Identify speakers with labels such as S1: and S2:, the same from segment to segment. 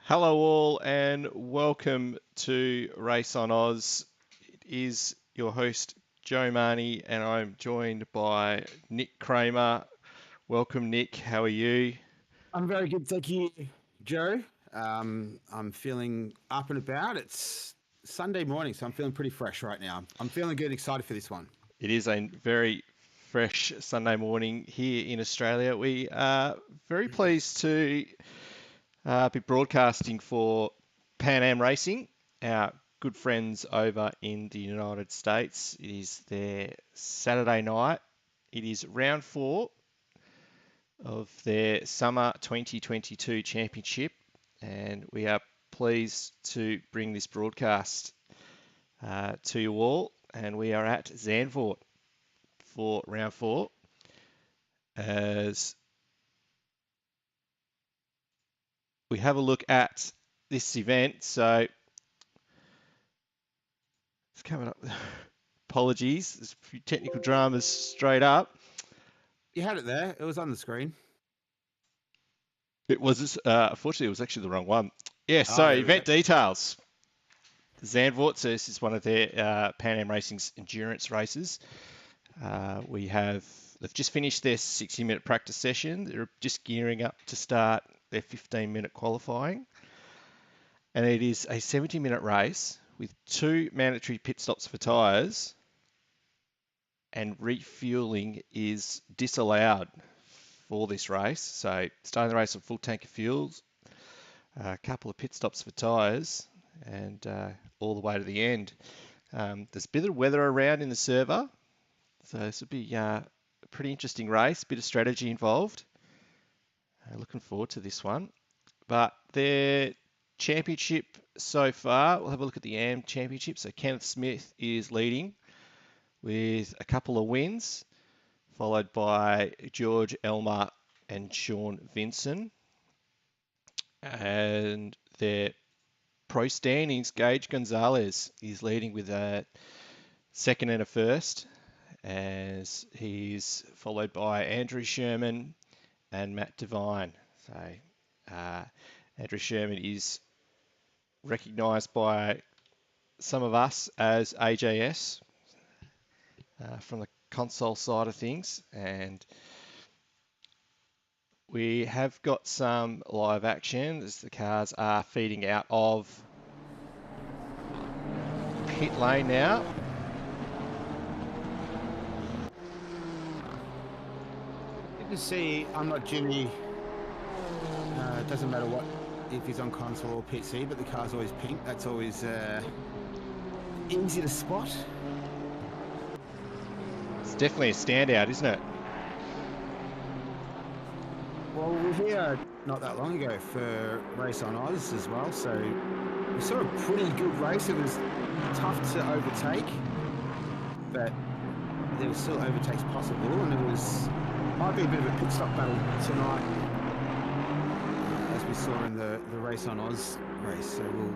S1: Hello all and welcome to Race on Oz. It is your host Joe Marnie and I'm joined by Nick Kramer. Welcome Nick, how are you?
S2: I'm very good, thank you, Joe. I'm feeling up and about. It's Sunday morning, so I'm feeling pretty fresh right now. I'm feeling good, excited for this one.
S1: It is a very fresh Sunday morning here in Australia. We are very pleased to be broadcasting for PanAm Racing, our good friends over in the United States. It is their Saturday night. It is round 4 of their Summer 2022 Championship, and we are pleased to bring this broadcast to you all. And we are at Zandvoort for round 4 as we have a look at this event. So it's coming up. Apologies, there's a few technical dramas straight up.
S2: You had it there. It was on the screen.
S1: It was, unfortunately, it was actually the wrong one. Yeah,
S2: Oh,
S1: so
S2: there we go.
S1: event details. Zandvoort, so this is one of their Pan Am Racing's endurance races. They've just finished their 60-minute practice session. They're just gearing up to start their 15-minute qualifying. And it is a 70-minute race with 2 mandatory pit stops for tyres, and refueling is disallowed for this race. So starting the race on full tank of fuels, a couple of pit stops for tyres, and all the way to the end. There's a bit of weather around in the server, so this will be a pretty interesting race, bit of strategy involved. Looking forward to this one. But their championship so far, we'll have a look at the AM championship. So Kenneth Smith is leading with a couple of wins, followed by George Elmer and Sean Vinson. And their pro standings, Gage Gonzalez is leading with a second and a first, as he's followed by Andrew Sherman and Matt Devine. So Andrew Sherman is recognised by some of us as AJS from the console side of things, and we have got some live action as the cars are feeding out of pit lane now.
S2: Good to see. I'm not Jimmy. It doesn't matter what if he's on console or PC, but the car's always pink. That's always easy to spot.
S1: It's definitely a standout, isn't it?
S2: Well, we were here not that long ago for Race on Oz as well, so we saw a pretty good race. It was tough to overtake, but there was still overtakes possible, and might be a bit of a pit stop battle tonight, as we saw in the Race on Oz race. So we'll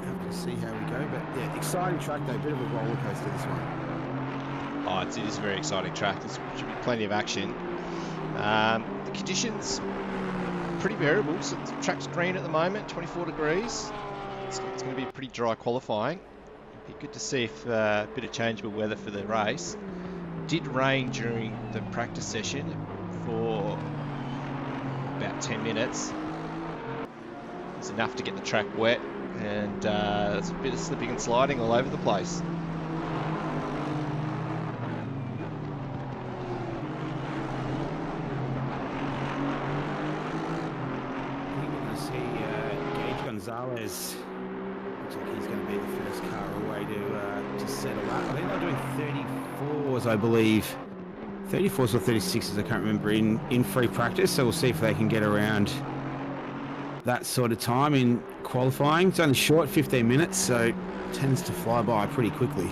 S2: have to see how we go. But yeah, exciting track though, bit of a roller coaster this one.
S1: Oh, it is a very exciting track. There should be plenty of action. The conditions pretty variable. So the track's green at the moment, 24 degrees. It's going to be pretty dry qualifying. It'd be good to see if a bit of changeable weather for the race. It did rain during the practice session for about 10 minutes. It's enough to get the track wet, and there's a bit of slipping and sliding all over the place.
S2: Gonzalez looks like he's going to be the first car away to settle up. I think they're doing 34s, I believe. 34s or 36s, I can't remember, in free practice. So we'll see if they can get around that sort of time in qualifying. It's only short, 15 minutes, so it tends to fly by pretty quickly.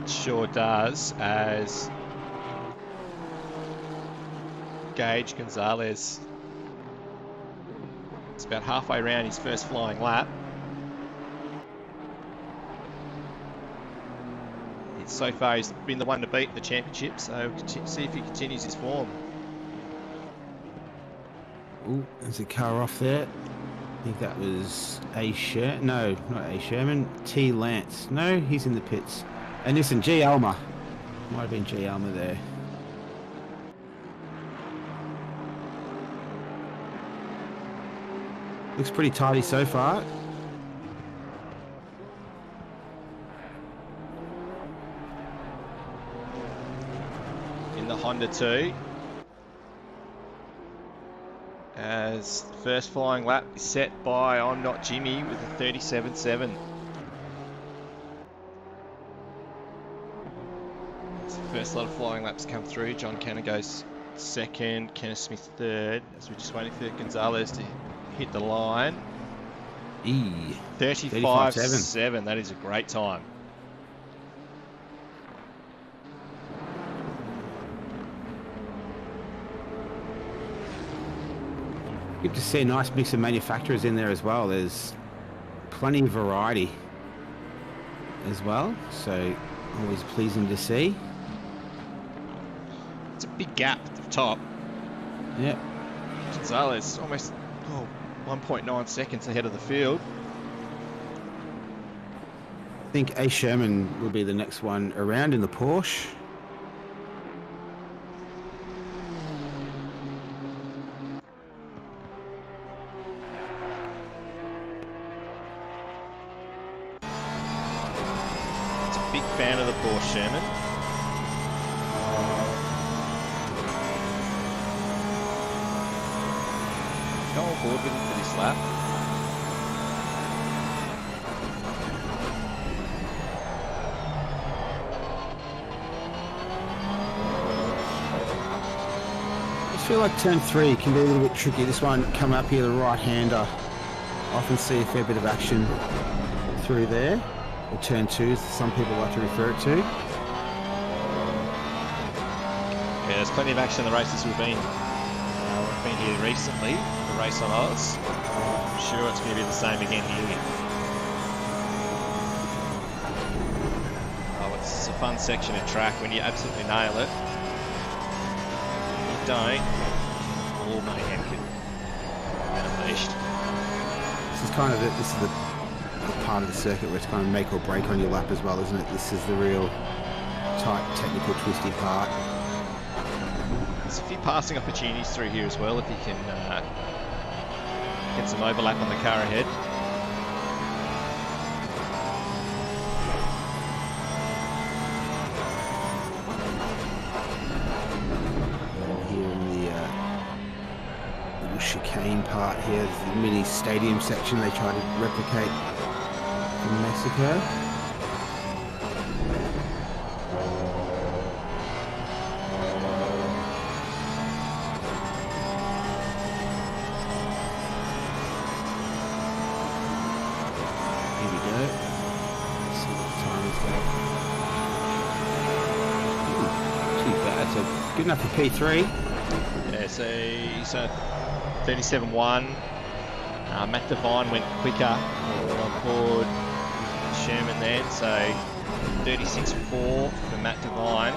S1: It sure does, as Gage Gonzalez, it's about halfway around his first flying lap. So far, he's been the one to beat in the championship, so we'll see if he continues his form.
S2: Oh, there's a car off there. I think that was A. Sherman. No, not A. Sherman. T. Lance. No, he's in the pits. And listen, G. Elmer. Might have been G. Elmer there. Looks pretty tidy so far.
S1: In the Honda 2. As the first flying lap is set by I'm Not Jimmy with a 37.7. As the first lot of flying laps come through, John Cannon goes second, Kenneth Smith third. As we're just waiting for Gonzalez to hit the line. 35.7. That is a great time.
S2: Good to see a nice mix of manufacturers in there as well. There's plenty of variety as well, so always pleasing to see.
S1: It's a big gap at the top.
S2: Yep.
S1: Gonzalez almost 1.9 seconds ahead of the field.
S2: I think A. Sherman will be the next one around in the Porsche.
S1: Big fan of the Porsche, Sherman. Go on board with him for this lap.
S2: I feel like turn 3 can be a little bit tricky. This one coming up here, the right-hander. Often see a fair bit of action through there. Or turn 2, as some people like to refer it to.
S1: Yeah, there's plenty of action in the races we've been here recently. The race on Oz. I'm sure it's going to be the same again here. Oh, it's a fun section of track when you absolutely nail it. If you don't, all mayhem can be unleashed.
S2: This is the part of the circuit where it's kind of make or break on your lap as well, isn't it? This is the real tight, technical, twisty part.
S1: There's a few passing opportunities through here as well if you can get some overlap on the car ahead.
S2: Here in the little chicane part here, there's the mini stadium section they try to replicate in Mexico. Here we go. Let's see what time he's got. Too bad. So good enough for P3.
S1: Yeah, so 37.1. Matt Devine went quicker on board Sherman then, so 36.4 for Matt Devine.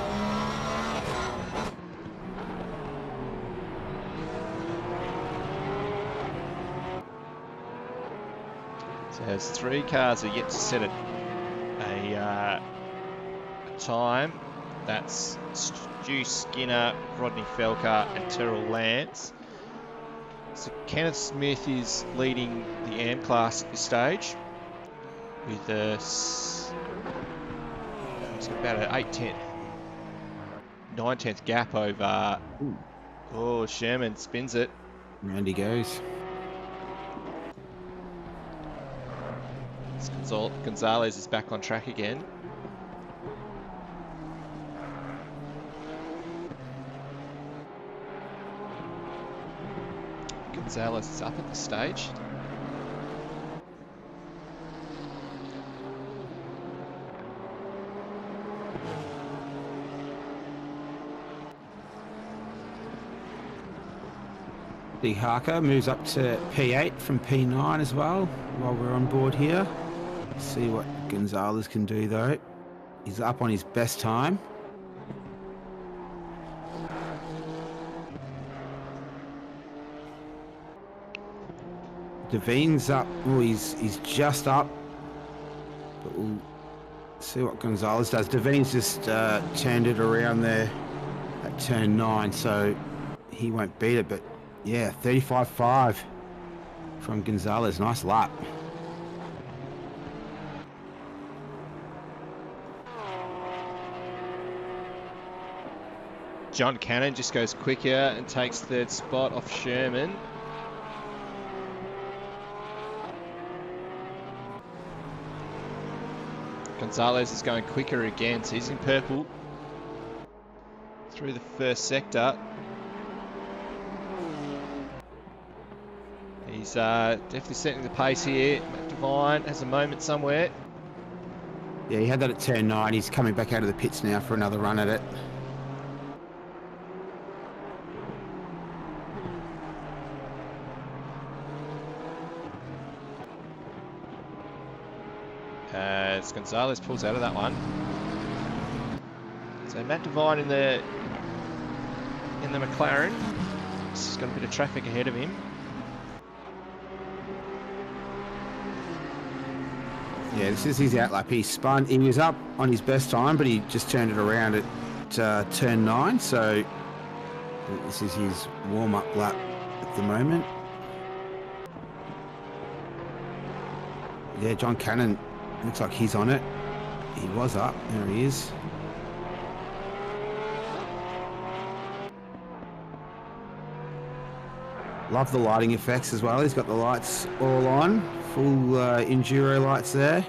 S1: So there's 3 cars that are yet to set a time. That's Stu Skinner, Rodney Felker and Terrell Lance. So Kenneth Smith is leading the AM class at this stage with it's about an 9/10 gap over. Oh, Sherman spins it.
S2: Round he goes.
S1: Gonzalez is back on track again. Gonzalez is up at the stage.
S2: Big Harker moves up to P8 from P9 as well while we're on board here. Let's see what Gonzalez can do though. He's up on his best time. Devine's up. Oh, he's just up. But we'll see what Gonzalez does. Devine's just turned it around there at turn 9, so he won't beat it. But yeah, 35.5 from Gonzalez. Nice lap.
S1: John Cannon just goes quicker and takes third spot off Sherman. Gonzalez is going quicker again, so he's in purple through the first sector. He's definitely setting the pace here. Matt Devine has a moment somewhere.
S2: Yeah, he had that at turn 9. He's coming back out of the pits now for another run at it.
S1: As Gonzalez pulls out of that one. So Matt Devine in the McLaren. He's got a bit of traffic ahead of him.
S2: Yeah, this is his outlap. He spun. He was up on his best time, but he just turned it around at turn 9. So this is his warm-up lap at the moment. Yeah, John Cannon looks like he's on it. He was up. There he is. Love the lighting effects as well. He's got the lights all on. Full enduro lights there.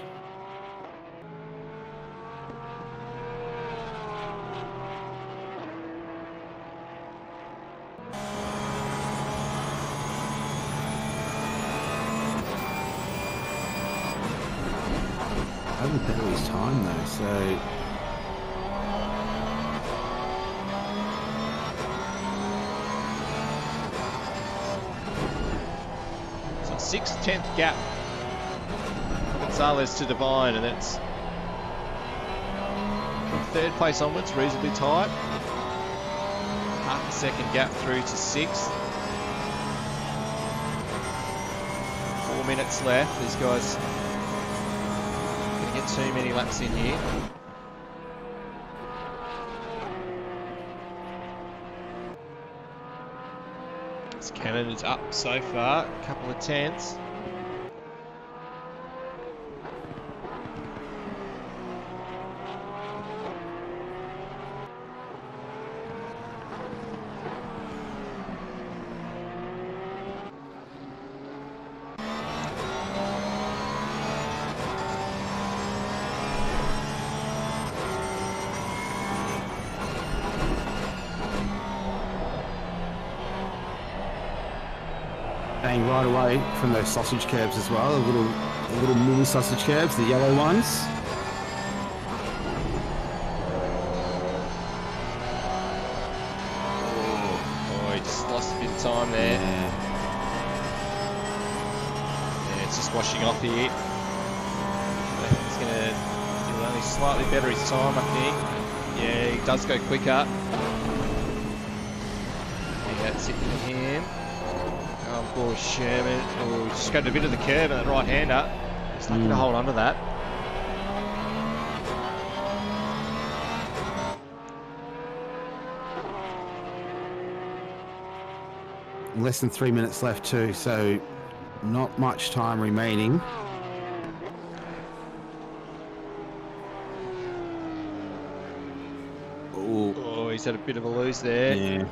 S2: Hasn't better his time though, so
S1: it's a 6/10 gap. Gonzalez to Devine, and that's from third place onwards, reasonably tight. Half a second gap through to 6th. 4 minutes left. These guys get too many laps in here. This Cannon is up so far, a couple of tenths.
S2: bang right away from those sausage curbs as well. The little mini sausage curbs, the yellow ones.
S1: Oh, he just lost a bit of time there. Yeah, it's just washing off here. He's he'll only slightly better his time, I think. Yeah, he does go quicker. Yeah, that's it for him. Oh, poor Sherman. Oh, he's just got a bit of the curve and that right hander. He's lucky to hold on to that.
S2: Less than 3 minutes left too, so not much time remaining.
S1: Oh, he's had a bit of a lose there.
S2: Yeah.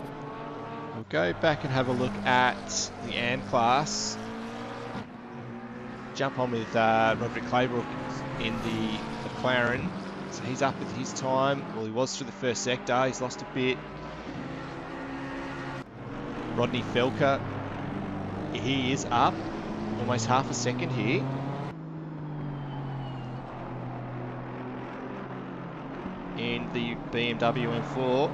S1: We'll go back and have a look at the AM class. Jump on with Roderick Claybrook in the McLaren. So he's up with his time. Well, he was through the first sector. He's lost a bit. Rodney Felker, he is up almost half a second here. In the BMW M4.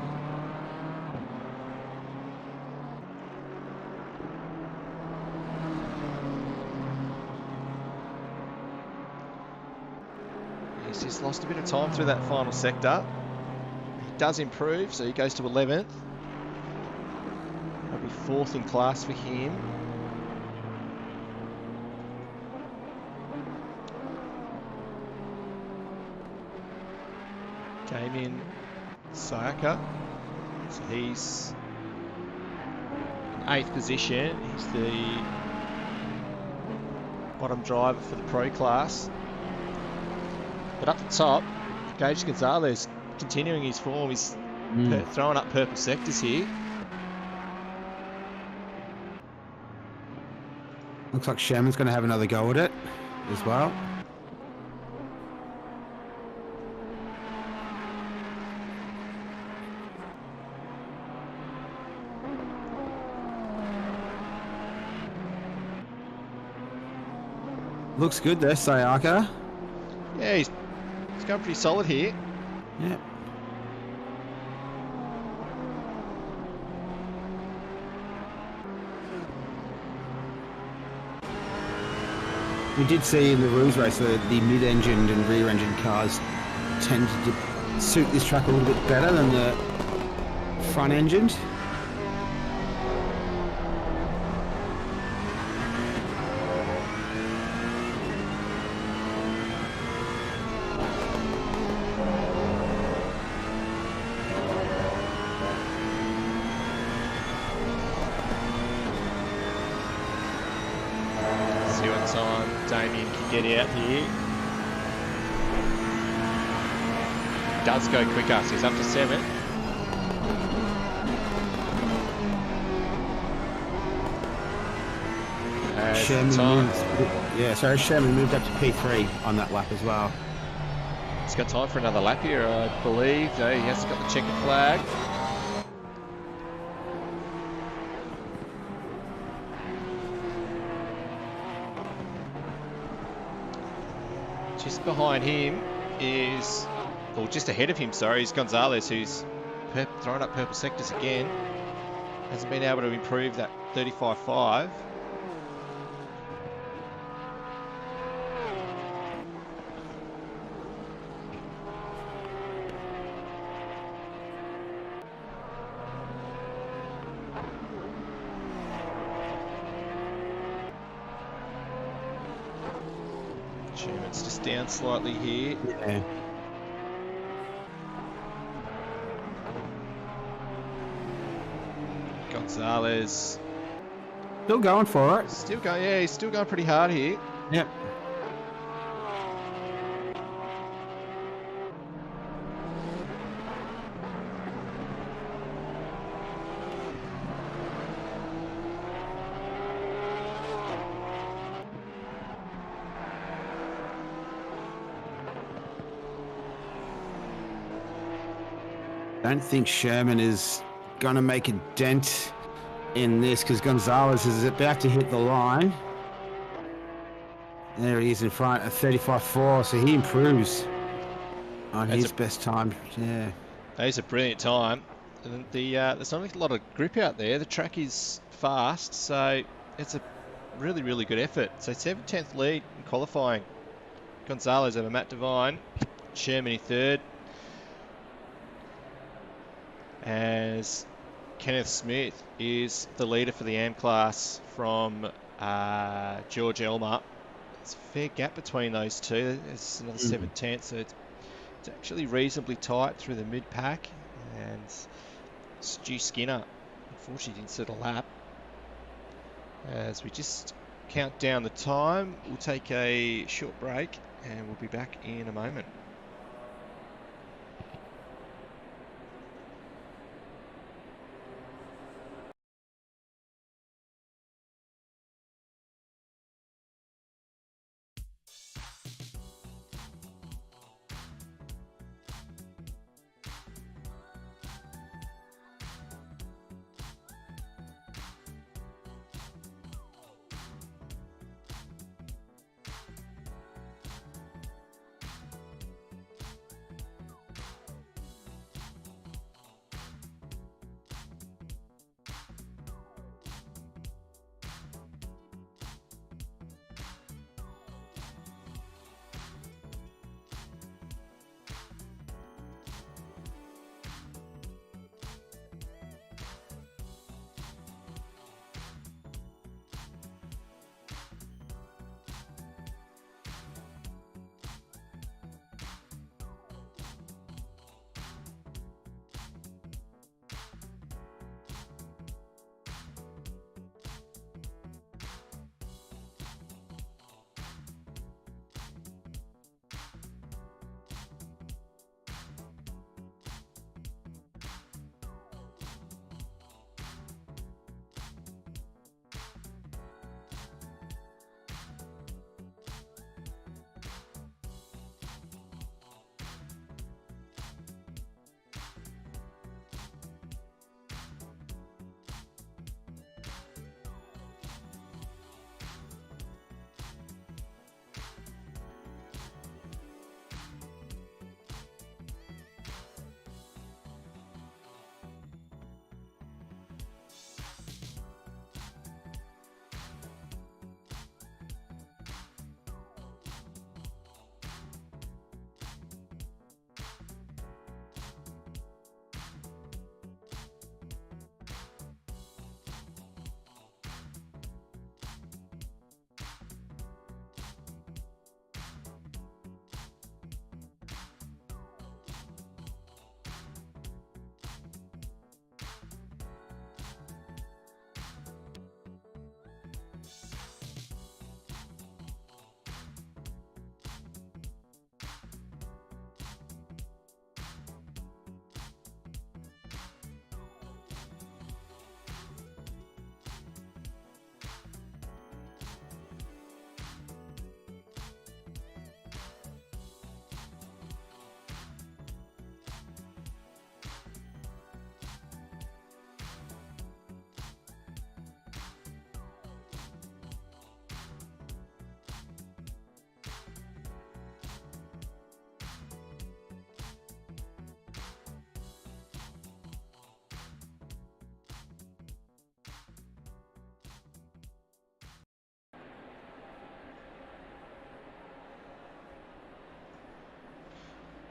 S1: He's just lost a bit of time through that final sector. He does improve, so he goes to 11th. That'll be 4th in class for him. Damien Sayaka. So he's in 8th position. He's the bottom driver for the pro class. But up the top, Gage Gonzalez continuing his form. He's throwing up purple sectors here.
S2: Looks like Sherman's going to have another go at it as well. Looks good there, Sayaka.
S1: Yeah, he's going pretty solid here.
S2: Yep. We did see in the Ruse race that the mid-engined and rear-engined cars tended to suit this track a little bit better than the front-engined.
S1: See what time Damien can get out here. Does go quicker, so he's up to 7.
S2: Sherman moved up to P3 on that lap as well.
S1: He's got time for another lap here, I believe. No, he hasn't got the checkered flag. Just behind him is, or just ahead of him, sorry, is Gonzalez, who's throwing up purple sectors again. Hasn't been able to improve that 35.5. Sherman's just down slightly here.
S2: Yeah.
S1: Gonzalez
S2: Still going for it.
S1: still going, yeah, he's still going pretty hard here.
S2: Yep. Don't think Sherman is going to make a dent in this because Gonzalez is about to hit the line. There he is in front at 35.4, so he improves on his best time. Yeah.
S1: That is a brilliant time. And there's not a lot of grip out there. The track is fast, so it's a really, really good effort. So 7/10th lead in qualifying. Gonzalez over Matt Devine. Sherman in 3rd. As Kenneth Smith is the leader for the AM class from George Elmer. There's a fair gap between those two. There's another 7/10, so it's actually reasonably tight through the mid-pack. And Stu Skinner, unfortunately, didn't set a lap. As we just count down the time, we'll take a short break and we'll be back in a moment.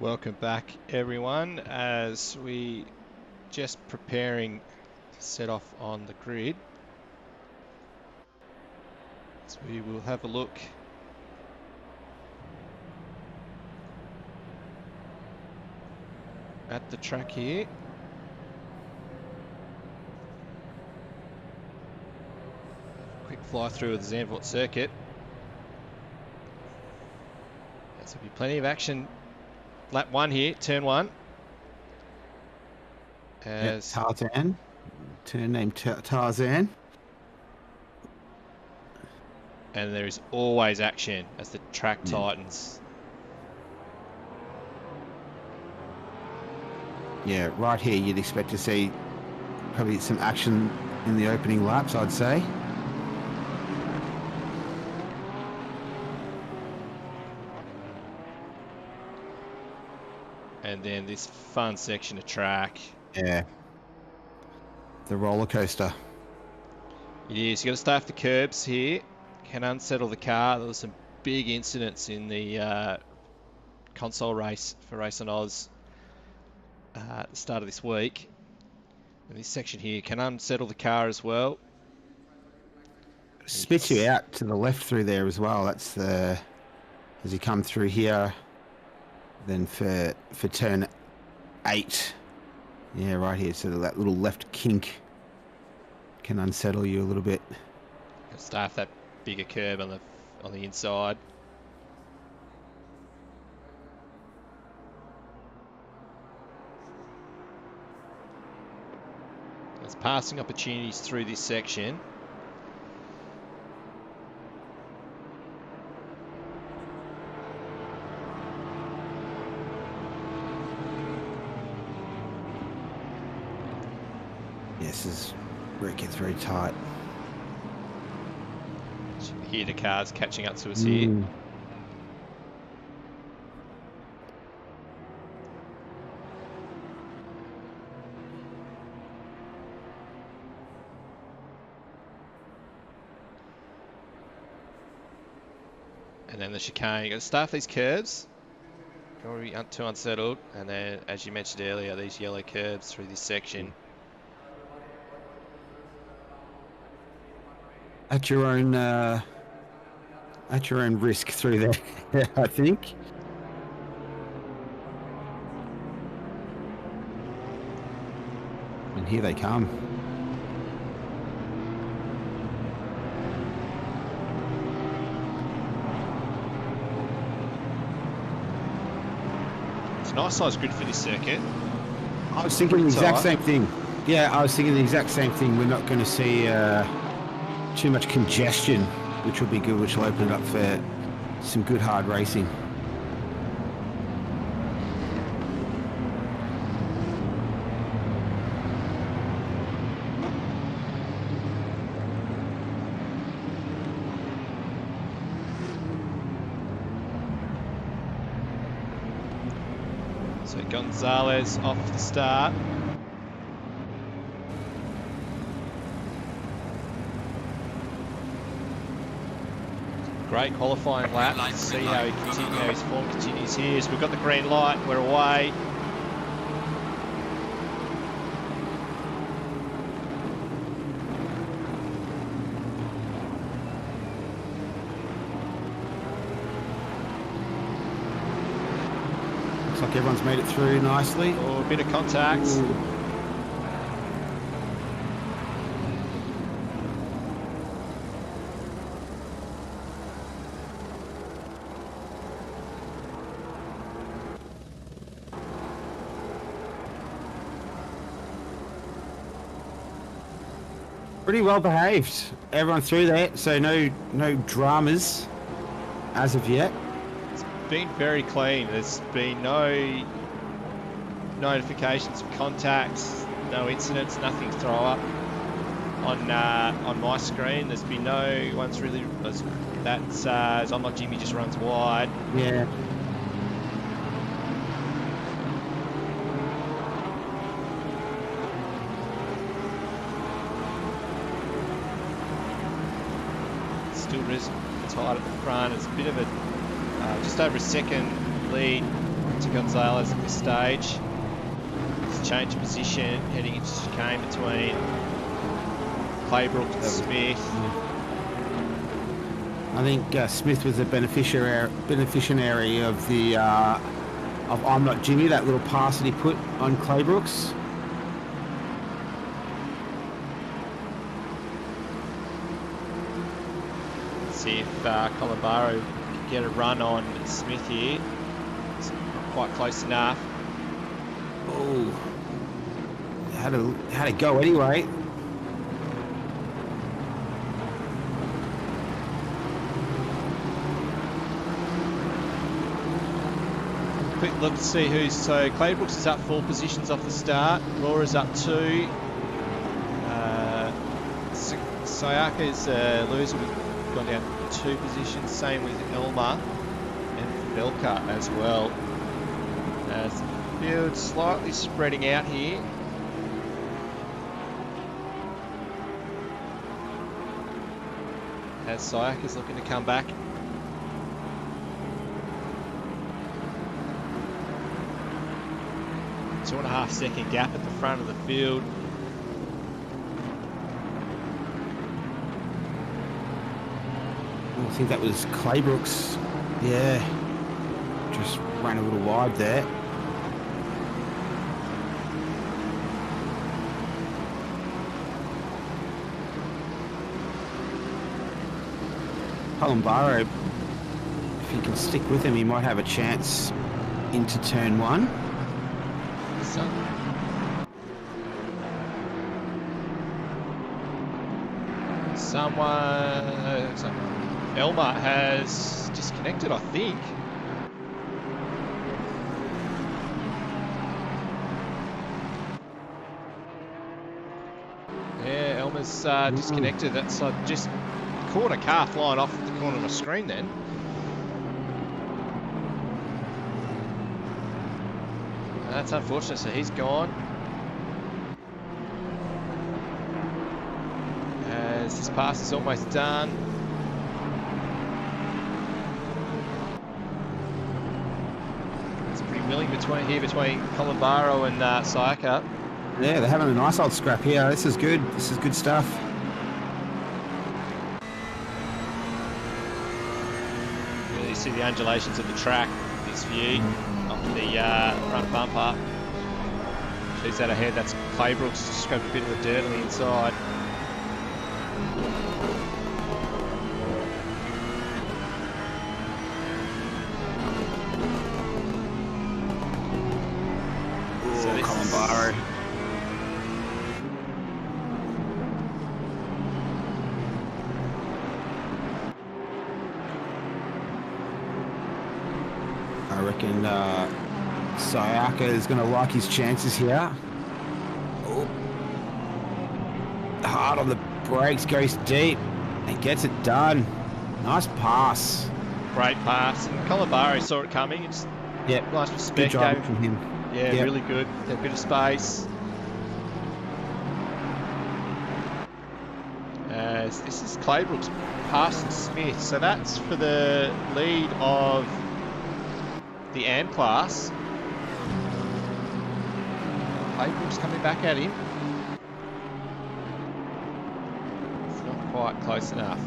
S1: Welcome back, everyone, as we just preparing to set off on the grid. So we will have a look at the track here. Quick fly through of the Zandvoort circuit. So there'll be plenty of action. Lap 1 here, turn 1. As
S2: Tarzan, turn name Tarzan.
S1: And there is always action as the track tightens.
S2: Yeah, right here you'd expect to see probably some action in the opening laps, I'd say.
S1: And then this fun section of track.
S2: Yeah. The roller coaster.
S1: It is. You've got to stay off the curbs here. Can unsettle the car. There was some big incidents in the console race for Race on Oz at the start of this week. And this section here can unsettle the car as well.
S2: Spits you out to the left through there as well. That's the as you come through here. Then for turn 8. Yeah, right here. So that little left kink can unsettle you a little bit.
S1: Stay off that bigger curb on the inside. There's passing opportunities through this section.
S2: This is where it gets very tight.
S1: You can hear the cars catching up to us here. And then the chicane. You've got to start these curves. Don't want to be too unsettled. And then, as you mentioned earlier, these yellow curves through this section.
S2: At your own risk through there, I think. And here they come.
S1: It's a nice size grid for this circuit.
S2: I was thinking the exact same thing. Yeah, I was thinking the exact same thing. We're not going to see too much congestion, which will be good, which will open it up for some good hard racing.
S1: So Gonzalez off the start. Great qualifying lap. Let's see how his form continues here. So we've got the green light. We're away.
S2: Looks like everyone's made it through nicely.
S1: Oh, a bit of contact.
S2: Ooh. Pretty well behaved. Everyone through there, so no dramas as of yet.
S1: It's been very clean. There's been no notifications of contacts, no incidents, nothing throw up on my screen. There's been no ones really. That's I'm not Jimmy just runs wide.
S2: Yeah.
S1: Still tight at the front. It's a bit of a just over a second lead to Gonzalez at this stage. He's changed position, heading into chicane between Claybrook and Smith.
S2: I think Smith was a beneficiary of the of I'm Not Jimmy, that little pass that he put on Claybrooks.
S1: Let's see if Columbaro can get a run on Smith here. It's not quite close enough.
S2: Oh, had to go anyway.
S1: Quick look to see who's... So Claybrooks is up 4 positions off the start. Laura's up 2. Sayaka's loser. We've gone down 2 positions. Same with Elma and Velka as well. As the field slightly spreading out here. As Sayaka's looking to come back. Two and a half second gap at the front of the field.
S2: I think that was Claybrooks. Yeah, just ran a little wide there. Columbaro, if he can stick with him, he might have a chance into turn 1.
S1: Someone, Elma has disconnected, I think. Yeah, Elma's disconnected. That's just caught a car flying off the corner of my screen then. That's unfortunate, so he's gone. As this pass is almost done. It's pretty milling between Columbaro and Sayaka.
S2: Yeah, they're having a nice old scrap here. This is good. This is good stuff.
S1: Yeah, you see the undulations of the track, this view of the front bumper. She's out ahead, that's Claybrooks, just got a bit of the dirt on the inside.
S2: Columbaro. I reckon Sayaka is going to like his chances here. Oh. Hard on the brakes, goes deep and gets it done. Nice pass.
S1: Great pass. And Columbaro saw it coming. It's nice respect.
S2: Good job from him.
S1: Yeah, really good. A bit of space. This is Claybrooks passing Smith. So that's for the lead of the AM class. Claybrooks coming back at him. It's not quite close enough.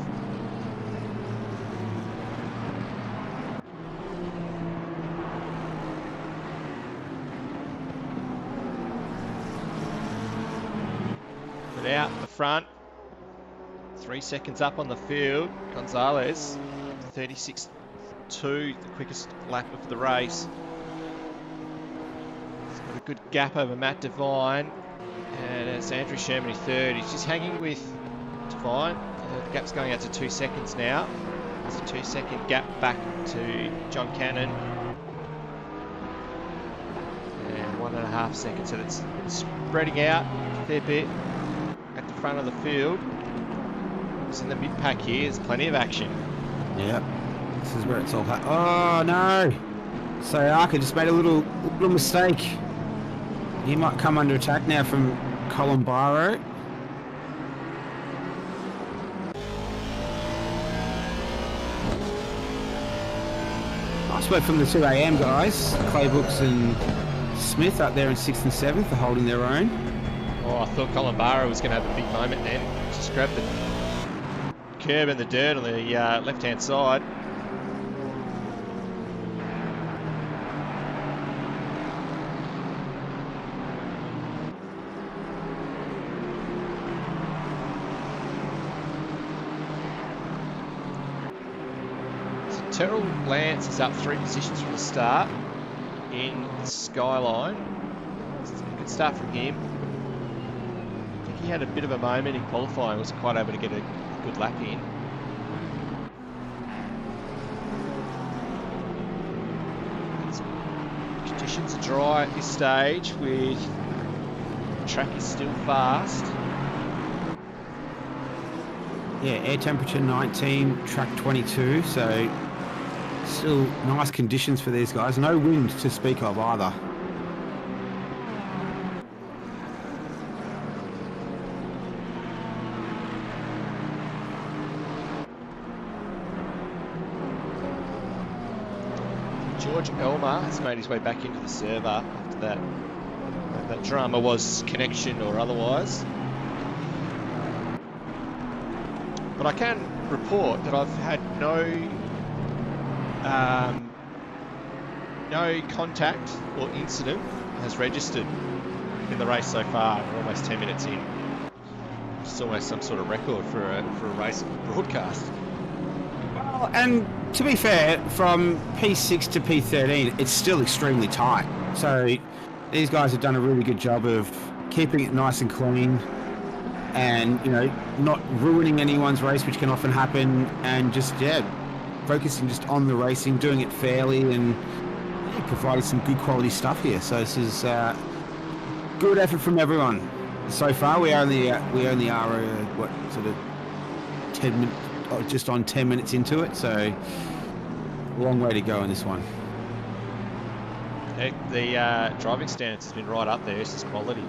S1: But out the front. 3 seconds up on the field. Gonzalez, 36.2, the quickest lap of the race. He's got a good gap over Matt Devine. And it's Andrew Sherman in third. He's just hanging with Devine. The gap's going out to 2 seconds now. There's a 2 second gap back to John Cannon. And 1.5 seconds. So it's spreading out a fair bit at the front of the field. It's in the mid pack here. There's plenty of action.
S2: Yep. This is where it's all oh no! Sayaka just made a little mistake. He might come under attack now from Columbaro. Nice work from the 2 a.m. guys. Claybooks and Smith up there in 6th and 7th are holding their own.
S1: Oh, I thought Columbara was going to have a big moment then. Just grabbed the curb and the dirt on the left-hand side. Terrell Lance is up 3 positions from the start in the Skyline. It's a good start from him. I think he had a bit of a moment in qualifying, wasn't quite able to get a good lap in. Conditions are dry at this stage, with the track is still fast.
S2: Yeah, air temperature 19, track 22, so still nice conditions for these guys. No wind to speak of either.
S1: George Elmer has made his way back into the server after that drama was connection or otherwise. But I can report that I've had no contact or incident has registered in the race so far. We're almost 10 minutes in. It's almost some sort of record for a race broadcast.
S2: Well, and to be fair, from P6 to P13, it's still extremely tight. So these guys have done a really good job of keeping it nice and clean, and not ruining anyone's race, which can often happen, and just focusing just on the racing, doing it fairly, and providing some good quality stuff here. So this is good effort from everyone so far. We only are sort of 10 minutes, just on 10 minutes into it, so long way to go in this one.
S1: The driving stance has been right up there. This is quality.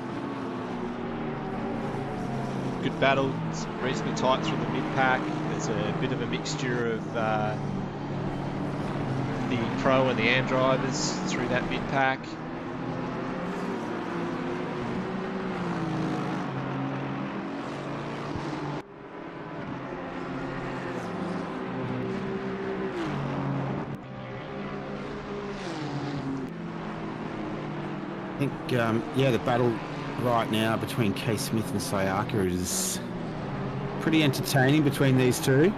S1: Good battle. It's reasonably tight through the mid-pack. There's a bit of a mixture of the Pro and the Am drivers through that mid-pack.
S2: I think, the battle right now between K. Smith and Sayaka is pretty entertaining between these two.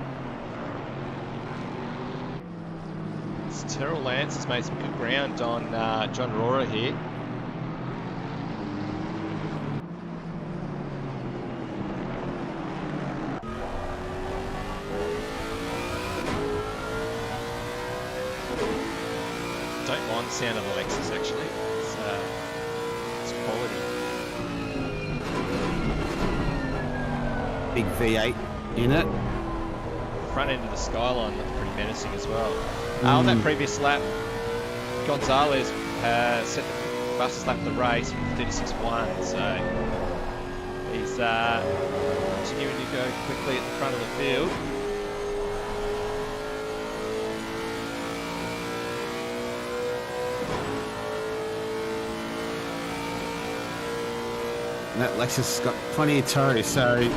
S1: Terrell Lance has made some good ground on John Rohrer here. Don't mind the sound of the Lexus actually. It's quality.
S2: Big V8 in it.
S1: Front end of the Skyline looked pretty menacing as well. On that previous lap, Gonzalez set the fastest lap of the race with 36.1, so he's continuing to go quickly at the front of the field.
S2: And that Lexus has got plenty of tow, so...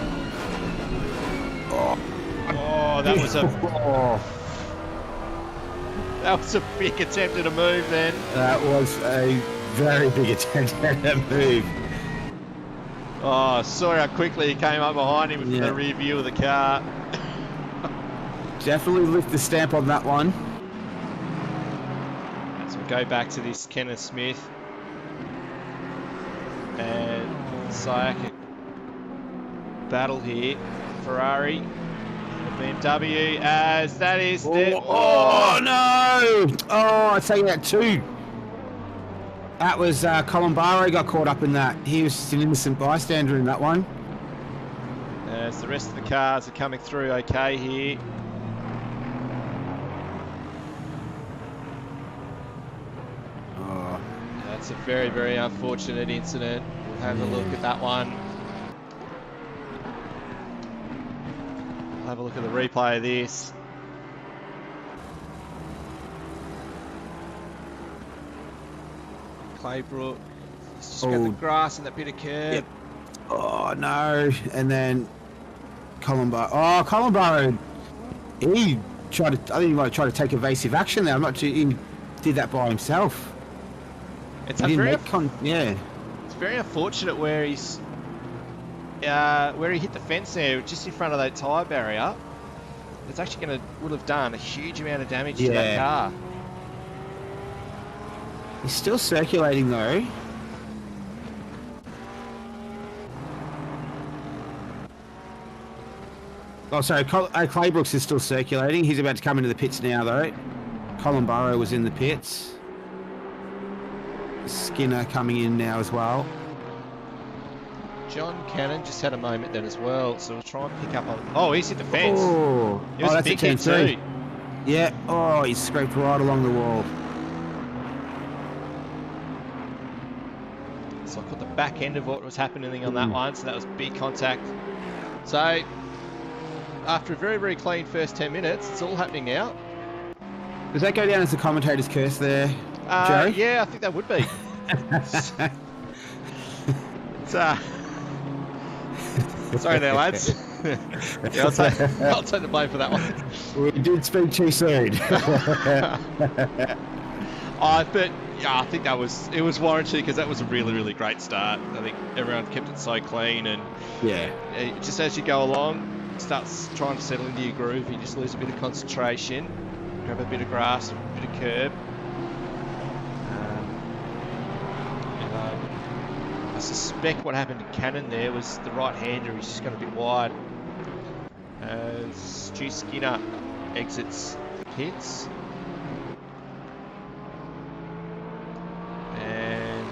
S1: Oh, that was that was a big attempt at a move then.
S2: That was a very big attempt at a move.
S1: Oh, saw how quickly he came up behind him from the rear view of the car.
S2: Definitely lift the stamp on that one.
S1: As we go back to this Kenneth Smith and Sayaka battle here. Ferrari, BMW, as that is the...
S2: Oh no! Oh, I take that too. That was Columbaro got caught up in that. He was just an innocent bystander in that one.
S1: As the rest of the cars are coming through okay here.
S2: Oh.
S1: That's a very, very unfortunate incident. We'll have a look at that one. Have a look at the replay of this. Claybrook. He's just got the
S2: Oh.
S1: grass and that bit of curb.
S2: Yep. Oh, no. And then Columbo. Oh, Columbo. He tried to, I think he might try to take evasive action there. I'm not sure he did that by himself.
S1: It's
S2: He
S1: a
S2: didn't
S1: very,
S2: make yeah.
S1: it's very unfortunate where where he hit the fence there, just in front of that tyre barrier. It's actually would have done a huge amount of damage to that car.
S2: He's still circulating though. Oh, sorry, Claybrooks is still circulating. He's about to come into the pits now, though. Colin Burrow was in the pits. Skinner coming in now as well.
S1: John Cannon just had a moment then as well, so we'll try and pick up on... Oh, he's hit the fence.
S2: Oh,
S1: It was a
S2: that's
S1: big
S2: a
S1: hit
S2: 10-3.
S1: too.
S2: Yeah, oh, he's scraped right along the wall.
S1: So I caught the back end of what was happening on that one, so that was big contact. So, after a very, very clean first 10 minutes, it's all happening now.
S2: Does that go down as the commentator's curse there, Joe?
S1: Yeah, I think that would be. Sorry there, lads. Yeah, I'll take the blame for that one.
S2: We did speak too soon.
S1: But yeah, I think it was warranted because that was a really, really great start. I think everyone kept it so clean, and
S2: yeah,
S1: just as you go along, it starts trying to settle into your groove. You just lose a bit of concentration, grab a bit of grass, a bit of curb. I suspect what happened to Cannon there was the right-hander. He's just got a bit wide. Stu Skinner exits the pits. And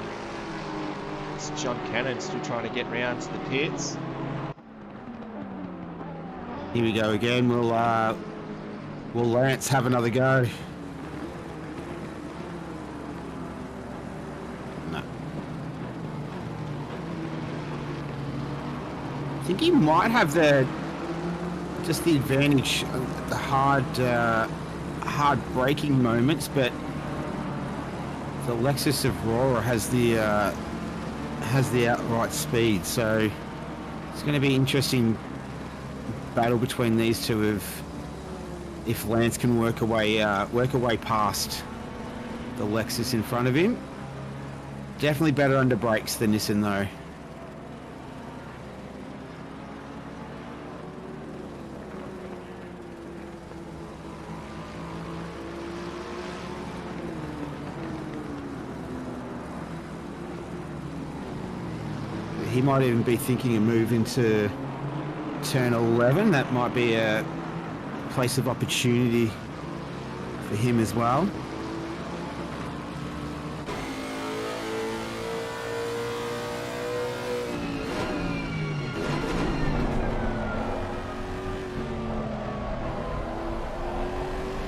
S1: it's John Cannon still trying to get round to the pits.
S2: Here we go again. Will Lance have another go? No. I think he might have the advantage of the hard braking moments, but the Lexus Aurora has the outright speed, so it's going to be interesting battle between these two if Lance can work away past the Lexus in front of him. Definitely better under brakes than Nissan though. He might even be thinking of moving to turn 11. That might be a place of opportunity for him as well.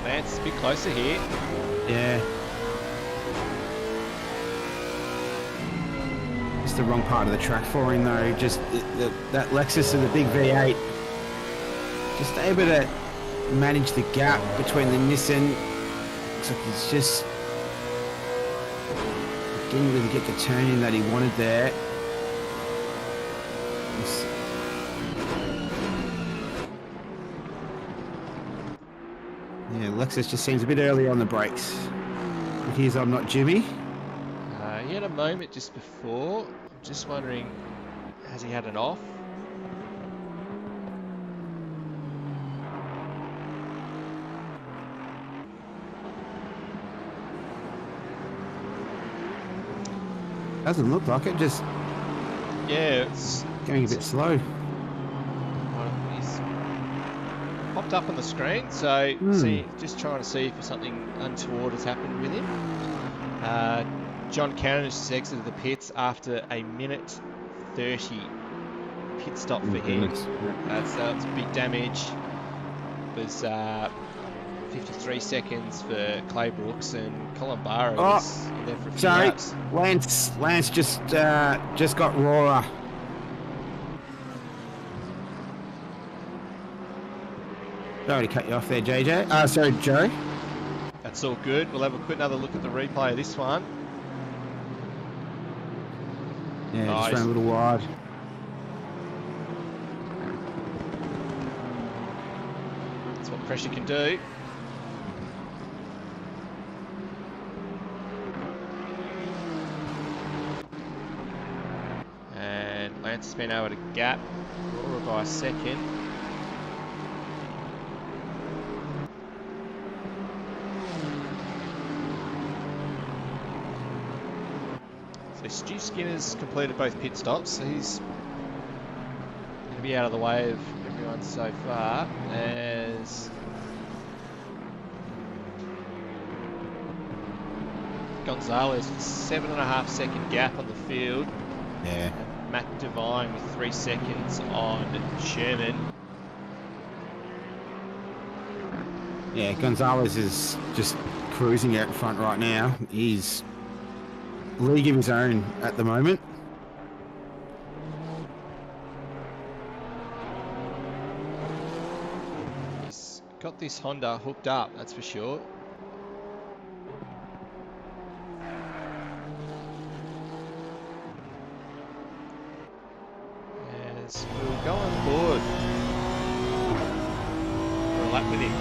S1: Lance is a bit closer here.
S2: Yeah. The wrong part of the track for him though. Just that Lexus and the big V8 just able to manage the gap between the Nissan. Looks like he's just didn't really get the turn in that he wanted there. Yeah, Lexus just seems a bit early on the brakes. Here's I'm Not Jimmy.
S1: He had a moment just before. I'm just wondering, has he had an off?
S2: Doesn't look like it, just
S1: it's
S2: going a bit slow.
S1: He's popped up on the screen, so just trying to see if something untoward has happened with him. John Cannon has just exited the pits after a minute 30 pit stop for him. That's big damage. It was 53 seconds for Claybrooks, and Colin Barrow was in there for a few laps.
S2: Lance just got Roarer. Sorry to cut you off there, JJ. Sorry, Joe.
S1: That's all good. We'll have a quick another look at the replay of this one.
S2: Yeah, just
S1: Nice.
S2: ran a little wide.
S1: That's what pressure can do. And Lance has been able to gap Aurora by a second. So Stu Skinner's completed both pit stops, so he's going to be out of the way of everyone so far. As Gonzalez with 7.5 second gap on the field.
S2: Yeah.
S1: And Matt Devine with 3 seconds on Sherman.
S2: Yeah, Gonzalez is just cruising out in front right now. He's league of his own at the moment.
S1: He's got this Honda hooked up, that's for sure. As we'll go on board for a lap with him.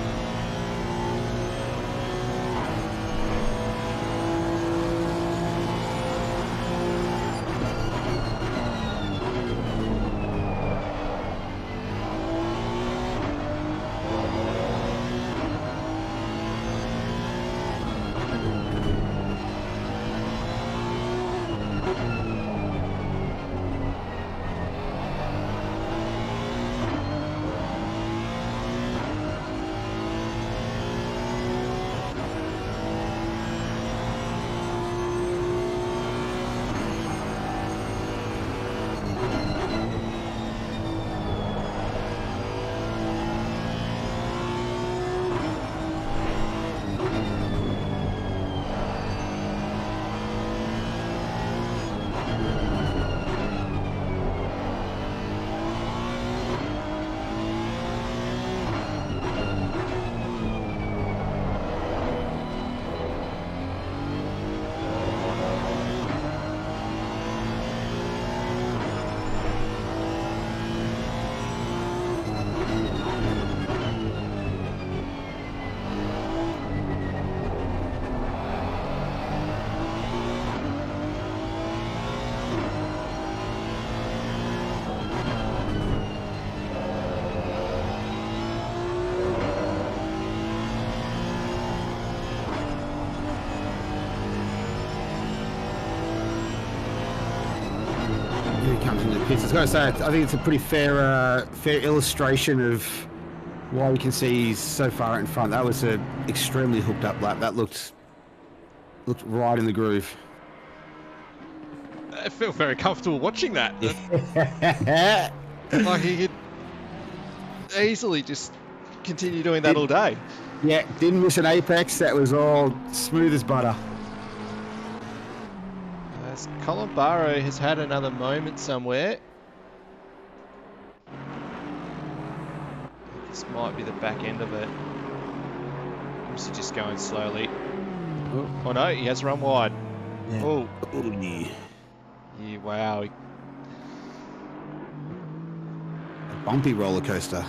S2: Here he comes into the pits. I was going to say, I think it's a pretty fair illustration of why you can see he's so far out in front. That was an extremely hooked up lap. That looked right in the groove.
S1: I feel very comfortable watching that. Like he could easily just continue doing that all day.
S2: Yeah, didn't miss an apex. That was all smooth as butter.
S1: As Colin Barrow has had another moment somewhere. This might be the back end of it. Is he just going slowly? Oh no, he has run wide.
S2: Yeah.
S1: Oh,
S2: Yeah.
S1: yeah, wow.
S2: A bumpy roller coaster.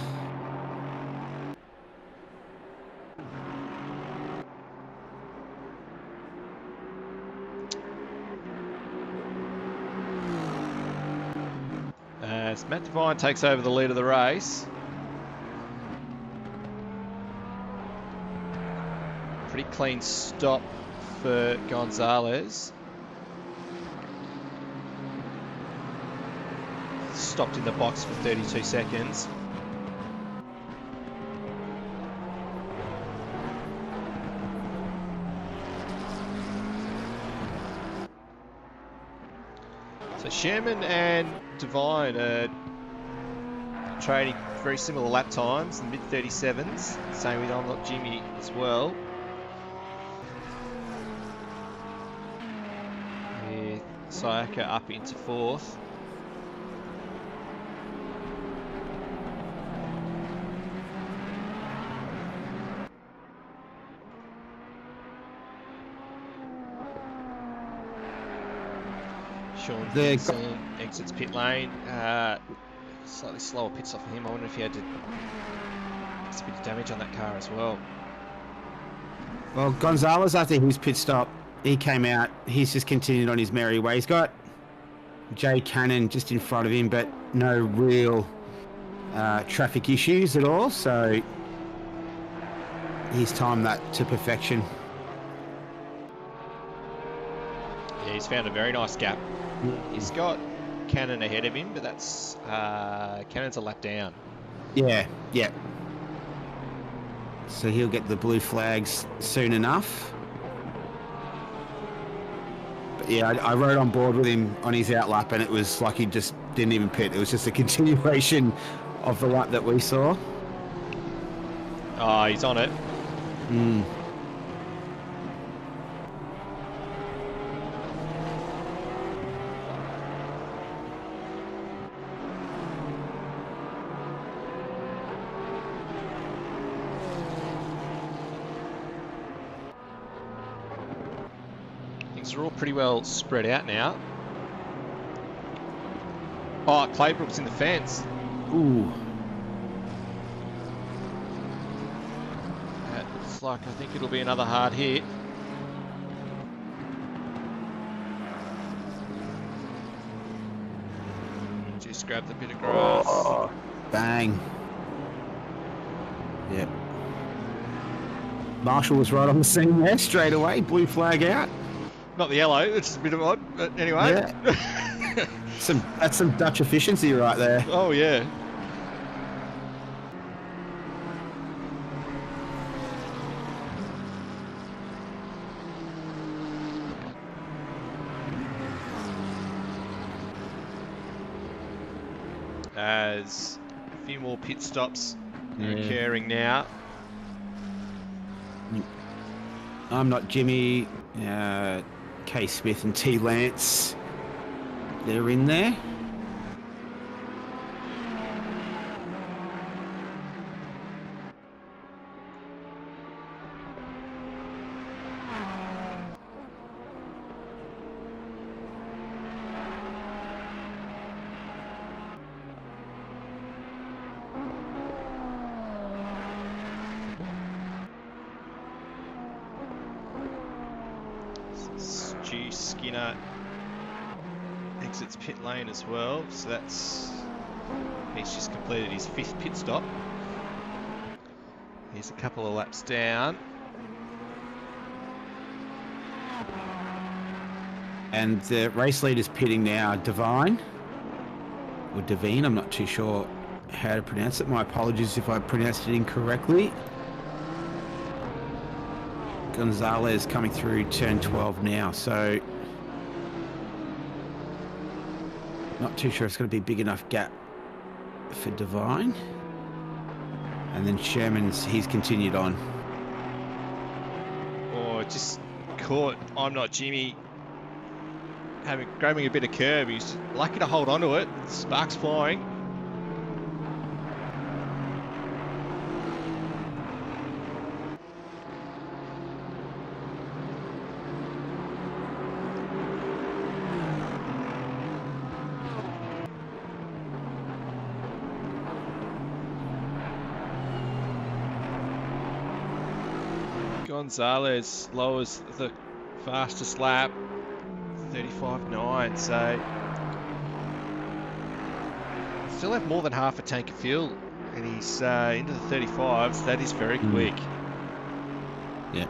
S1: As Matt Devine takes over the lead of the race. Pretty clean stop for Gonzalez. Stopped in the box for 32 seconds. So Sherman and Devine are trading very similar lap times, in the mid-37s. Same with Unlock Jimmy as well. Yeah, Sayaka up into fourth. Sean
S2: The
S1: Vincent exits pit lane. Slightly slower pit stop for him. I wonder if he had to get a bit of damage on that car as well.
S2: Well, Gonzalez, after his pit stop, he came out. He's just continued on his merry way. He's got Jay Cannon just in front of him, but no real traffic issues at all. So he's timed that to perfection.
S1: Yeah, he's found a very nice gap. He's got Cannon ahead of him, but that's Cannon's a lap down.
S2: Yeah. So he'll get the blue flags soon enough. But yeah, I rode on board with him on his out lap, and it was like he just didn't even pit. It was just a continuation of the lap that we saw.
S1: Oh, he's on it. Things are all pretty well spread out now. Oh, Claybrook's in the fence.
S2: Ooh.
S1: That looks like, I think it'll be another hard hit. Just grabbed a bit of grass.
S2: Oh, bang. Yep. Marshall was right on the scene there straight away. Blue flag out.
S1: Not the yellow, it's a bit of odd, but anyway.
S2: Yeah. That's some Dutch efficiency right there.
S1: Oh, yeah. As a few more pit stops are occurring now.
S2: I'm Not Jimmy, K. Smith and T. Lance. They're in there.
S1: Stu Skinner exits pit lane as well, so he's just completed his 5th pit stop. He's a couple of laps down.
S2: And the race leader's pitting now, Devine. Or Devine, I'm not too sure how to pronounce it. My apologies if I pronounced it incorrectly. Gonzalez coming through turn 12 now, so not too sure it's going to be a big enough gap for Devine. And then he's continued on.
S1: Oh, just caught I'm Not Jimmy grabbing a bit of curb. He's lucky to hold on to it. Sparks flying. Gonzalez lowers the fastest lap, 35.9, so still have more than half a tank of fuel, and he's into the 35s. That is very quick.
S2: Yeah,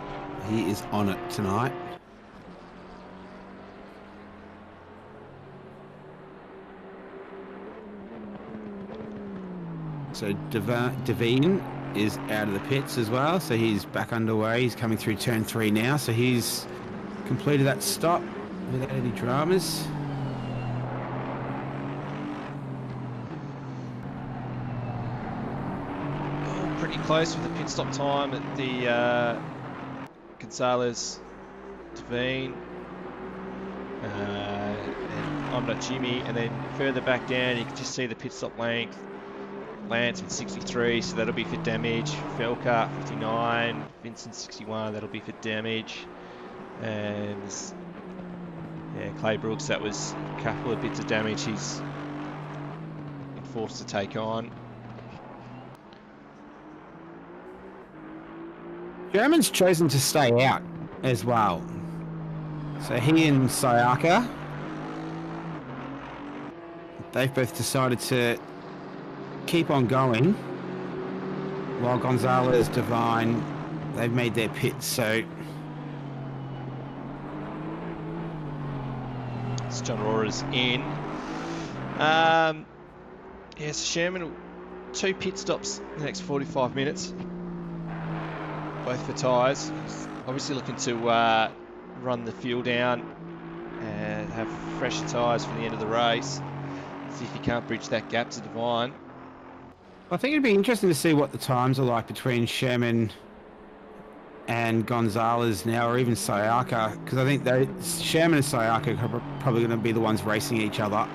S2: he is on it tonight. So Devine is out of the pits as well, so he's back underway. He's coming through turn 3 now, so he's completed that stop without any dramas.
S1: Oh, pretty close with the pit stop time at the Gonzalez, Devine, and I'm Not Jimmy, and then further back down you can just see the pit stop length. Lance with 63, so that'll be for damage. Felker 59, Vincent 61, that'll be for damage. And Yeah, Clay Brooks, that was a couple of bits of damage he's been forced to take on.
S2: German's chosen to stay out as well. So he and Sayaka, they've both decided to keep on going, while Gonzalez, Divine, they've made their pits. So
S1: John Rora's in. Yes, Sherman, 2 pit stops in the next 45 minutes, both for tyres. He's obviously looking to run the fuel down and have fresher tyres for the end of the race. See if he can't bridge that gap to Divine.
S2: I think it'd be interesting to see what the times are like between Sherman and Gonzalez now, or even Sayaka, because I think Sherman and Sayaka are probably going to be the ones racing each other.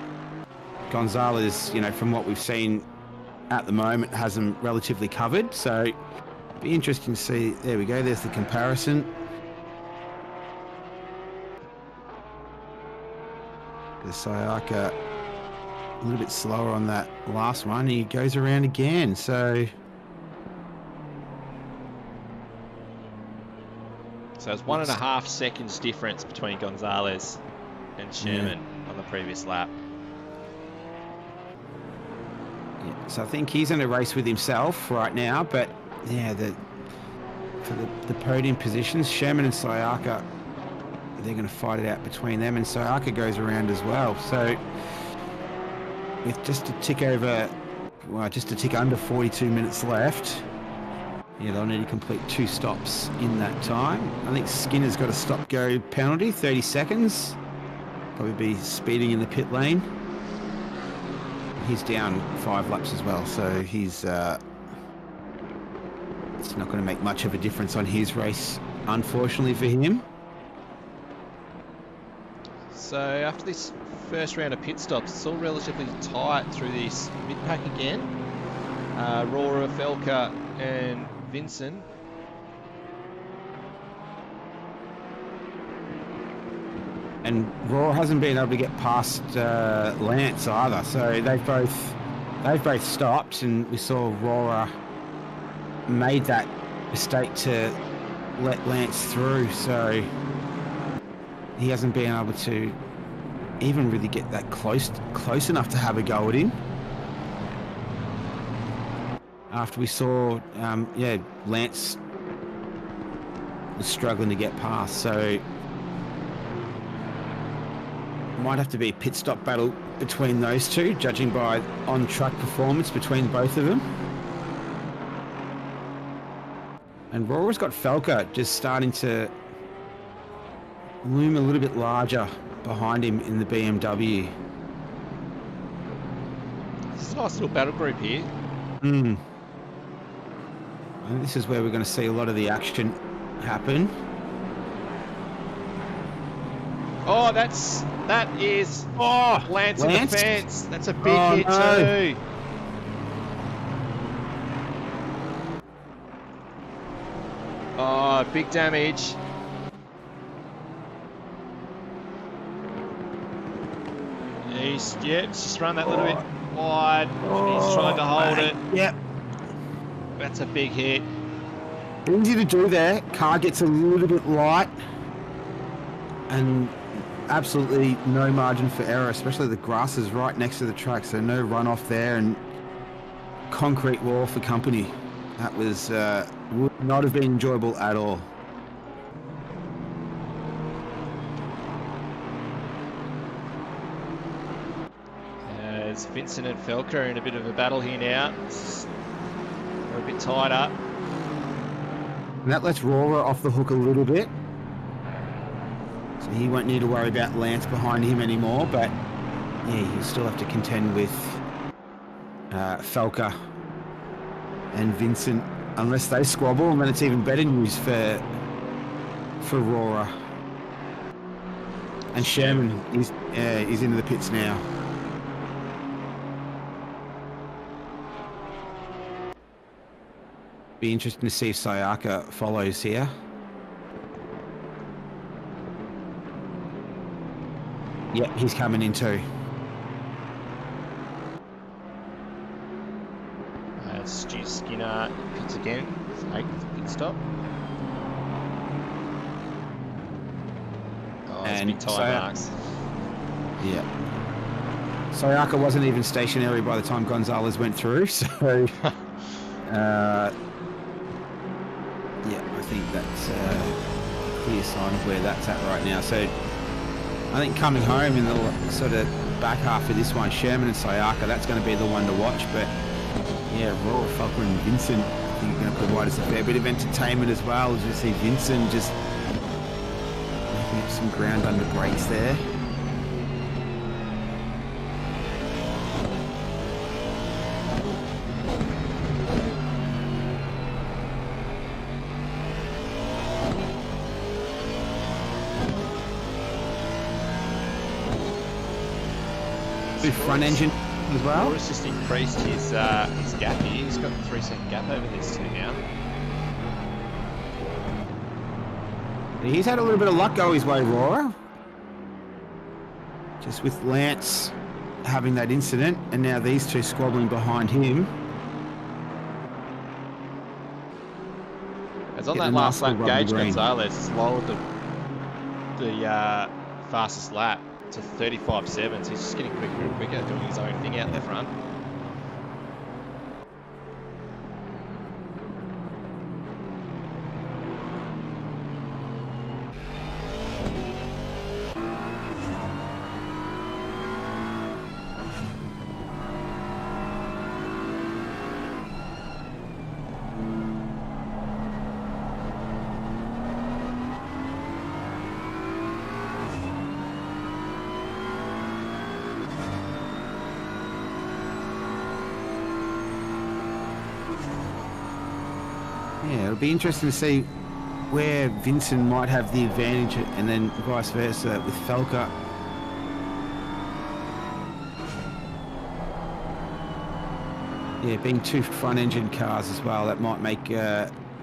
S2: Gonzalez, from what we've seen at the moment, has them relatively covered, so it'd be interesting to see. There we go, there's the comparison. The Sayaka a little bit slower on that last one. He goes around again, so
S1: it's 1.5 seconds difference between Gonzalez and Sherman on the previous lap.
S2: Yeah, so I think he's in a race with himself right now, but yeah, for the podium positions, Sherman and Sayaka, they're going to fight it out between them, and Sayaka goes around as well. So with just a tick under 42 minutes left, yeah, they'll need to complete 2 stops in that time. I think Skinner's got a stop-go penalty, 30 seconds. Probably be speeding in the pit lane. He's down 5 laps as well, so it's not going to make much of a difference on his race, unfortunately for him.
S1: So after this first round of pit stops, it's all relatively tight through this mid-pack again. Rora, Felker and Vincent.
S2: And Raw hasn't been able to get past Lance either, so they've both stopped, and we saw Rora made that mistake to let Lance through, so he hasn't been able to even really get that close enough to have a go at him. After we saw, Lance was struggling to get past, so might have to be a pit stop battle between those two, judging by on-track performance between both of them. And Rora's got Felker just starting to loom a little bit larger behind him in the BMW.
S1: This is a nice little battle group here.
S2: And this is where we're going to see a lot of the action happen.
S1: Oh, that is Lance in the fence. That's a big hit too. Oh, big damage. He's just run that little bit wide. He's trying to hold it.
S2: Yep.
S1: That's a big hit.
S2: Easy to do there. Car gets a little bit light. And absolutely no margin for error, especially the grass is right next to the track, so no runoff there, and concrete wall for company. That was would not have been enjoyable at all.
S1: As Vincent and Felker are in a bit of a battle here now. They're a bit tied up.
S2: And that lets Rora off the hook a little bit. So he won't need to worry about Lance behind him anymore, but yeah, he'll still have to contend with Felker and Vincent unless they squabble, and then it's even better news for Rora. And Sherman is into the pits now. Be interesting to see if Sayaka follows here. Yep, he's coming in too.
S1: Stu Skinner pits again, 8th pit stop. Oh, there's big tyre marks.
S2: Yeah. Sayaka wasn't even stationary by the time Gonzalez went through, so yeah, I think that's a clear sign of where that's at right now. So I think coming home in the sort of back half of this one, Sherman and Sayaka, that's going to be the one to watch. But yeah, Roar, Falker and Vincent, I think are going to provide us a fair bit of entertainment as well, as we see Vincent just making up some ground under brakes there. Front engine as well.
S1: Corsa's just increased his gap here. He's got a 3-second gap over these two now.
S2: He's had a little bit of luck go his way, Roar. Just with Lance having that incident, and now these two squabbling behind him.
S1: As on that last lap, Gage Gonzalez lowered the fastest lap to 35.7, so he's just getting quicker and quicker, doing his own thing out there front.
S2: Yeah, it'll be interesting to see where Vincent might have the advantage, and then vice versa with Falker. Yeah, being two front-engine cars as well, that might make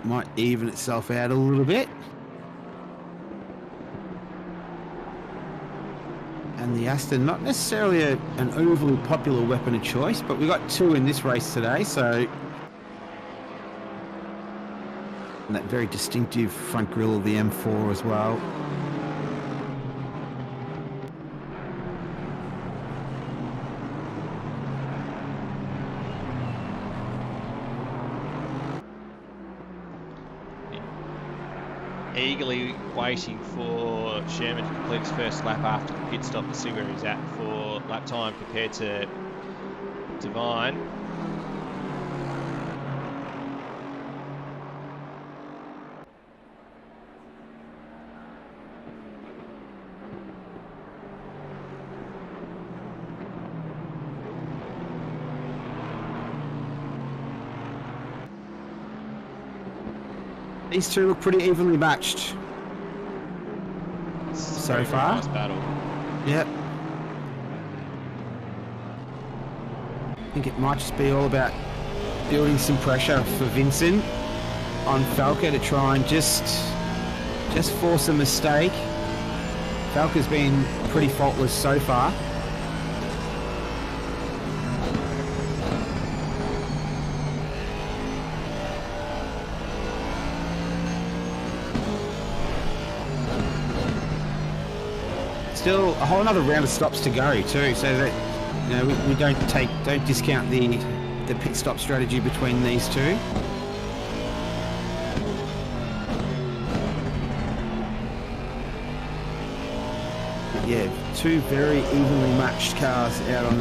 S2: might even itself out a little bit. And the Aston, not necessarily an overly popular weapon of choice, but we got two in this race today, so. And that very distinctive front grille of the M4 as well.
S1: Eagerly waiting for Sherman to complete his first lap after the pit stop to see where he's at for lap time compared to Divine.
S2: These two look pretty evenly matched so far.
S1: Nice battle.
S2: Yep. I think it might just be all about building some pressure for Vincent on Falker to try and just force a mistake. Falker's been pretty faultless so far. Still a whole another round of stops to go too, so that we don't discount the pit stop strategy between these two. But yeah, two very evenly matched cars out on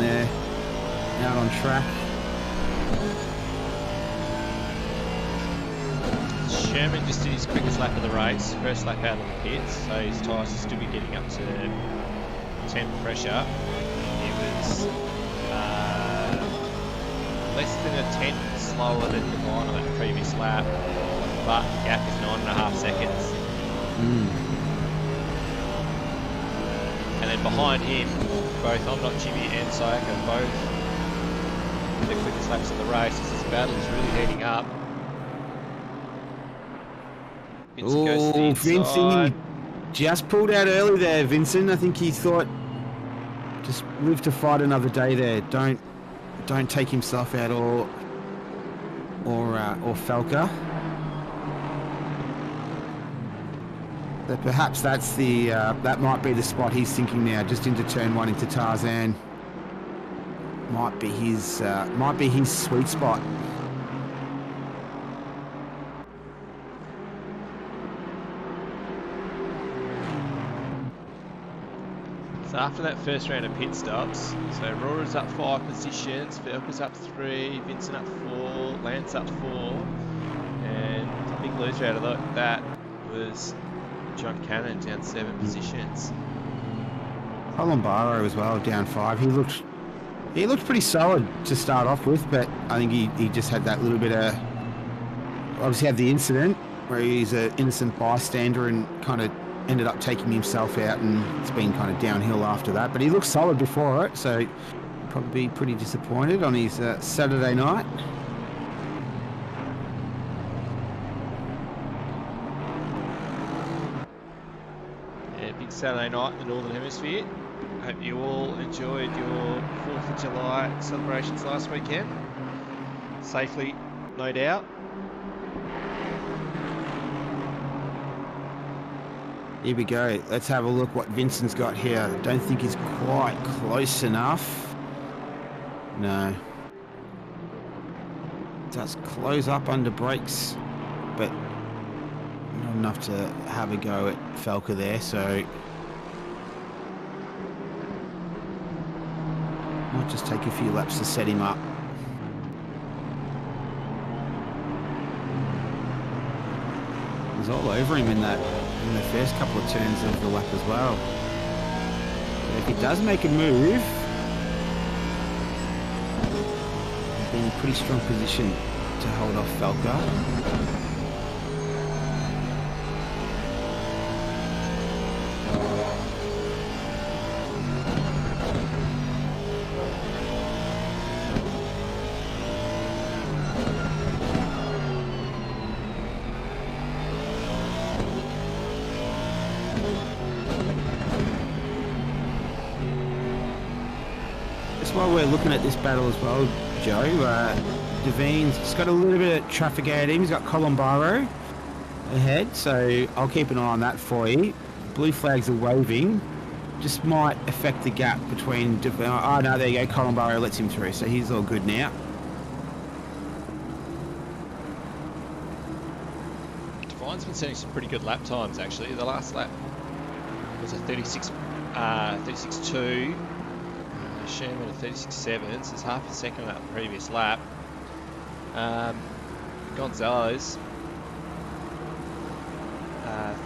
S2: track.
S1: Sherman just did his quickest lap of the race, first lap out of the pits, so his tyres will still be getting up to temp pressure. He was less than a tenth slower than Divine on that previous lap, but the gap is 9.5 seconds. And then behind him, both Omnot, Jimmy and Sayaka, both the quickest laps of the race. This battle is really heating up.
S2: Oh, Vincent just pulled out early there, Vincent. I think he thought Just live to fight another day there. Don't take himself out or Felker. But perhaps that's the that might be the spot he's thinking now, just into turn 1 into Tarzan. Might be his sweet spot.
S1: So after that first round of pit stops, so Rora's up 5 positions, Felker's up 3, Vincent up 4, Lance up 4, and the big loser out of that was John Cannon down 7 positions.
S2: Colombaro as well, down 5. He looked pretty solid to start off with, but I think he just had that little bit of, obviously had the incident where he's an innocent bystander and kind of ended up taking himself out, and it's been kind of downhill after that. But he looked solid before it, so he'll probably be pretty disappointed on his Saturday night.
S1: Yeah, big Saturday night in the Northern Hemisphere. Hope you all enjoyed your 4th of July celebrations last weekend. Safely, no doubt.
S2: Here we go. Let's have a look what Vincent's got here. I don't think he's quite close enough. No. Does close up under brakes, but not enough to have a go at Felker there, so might just take a few laps to set him up. He's all over him in the first couple of turns of the lap as well. But if he does make a move, he'll be in a pretty strong position to hold off Felker. While we're looking at this battle as well, Joe, Devine's just got a little bit of traffic ahead of him. He's got Colombaro ahead, so I'll keep an eye on that for you. Blue flags are waving. Just might affect the gap between Devine. Oh no, there you go. Colombaro lets him through, so he's all good now.
S1: Devine's been setting some pretty good lap times actually. The last lap was a 36.2. Sherman at 36.7, so it's half a second on that previous lap. Gonzalez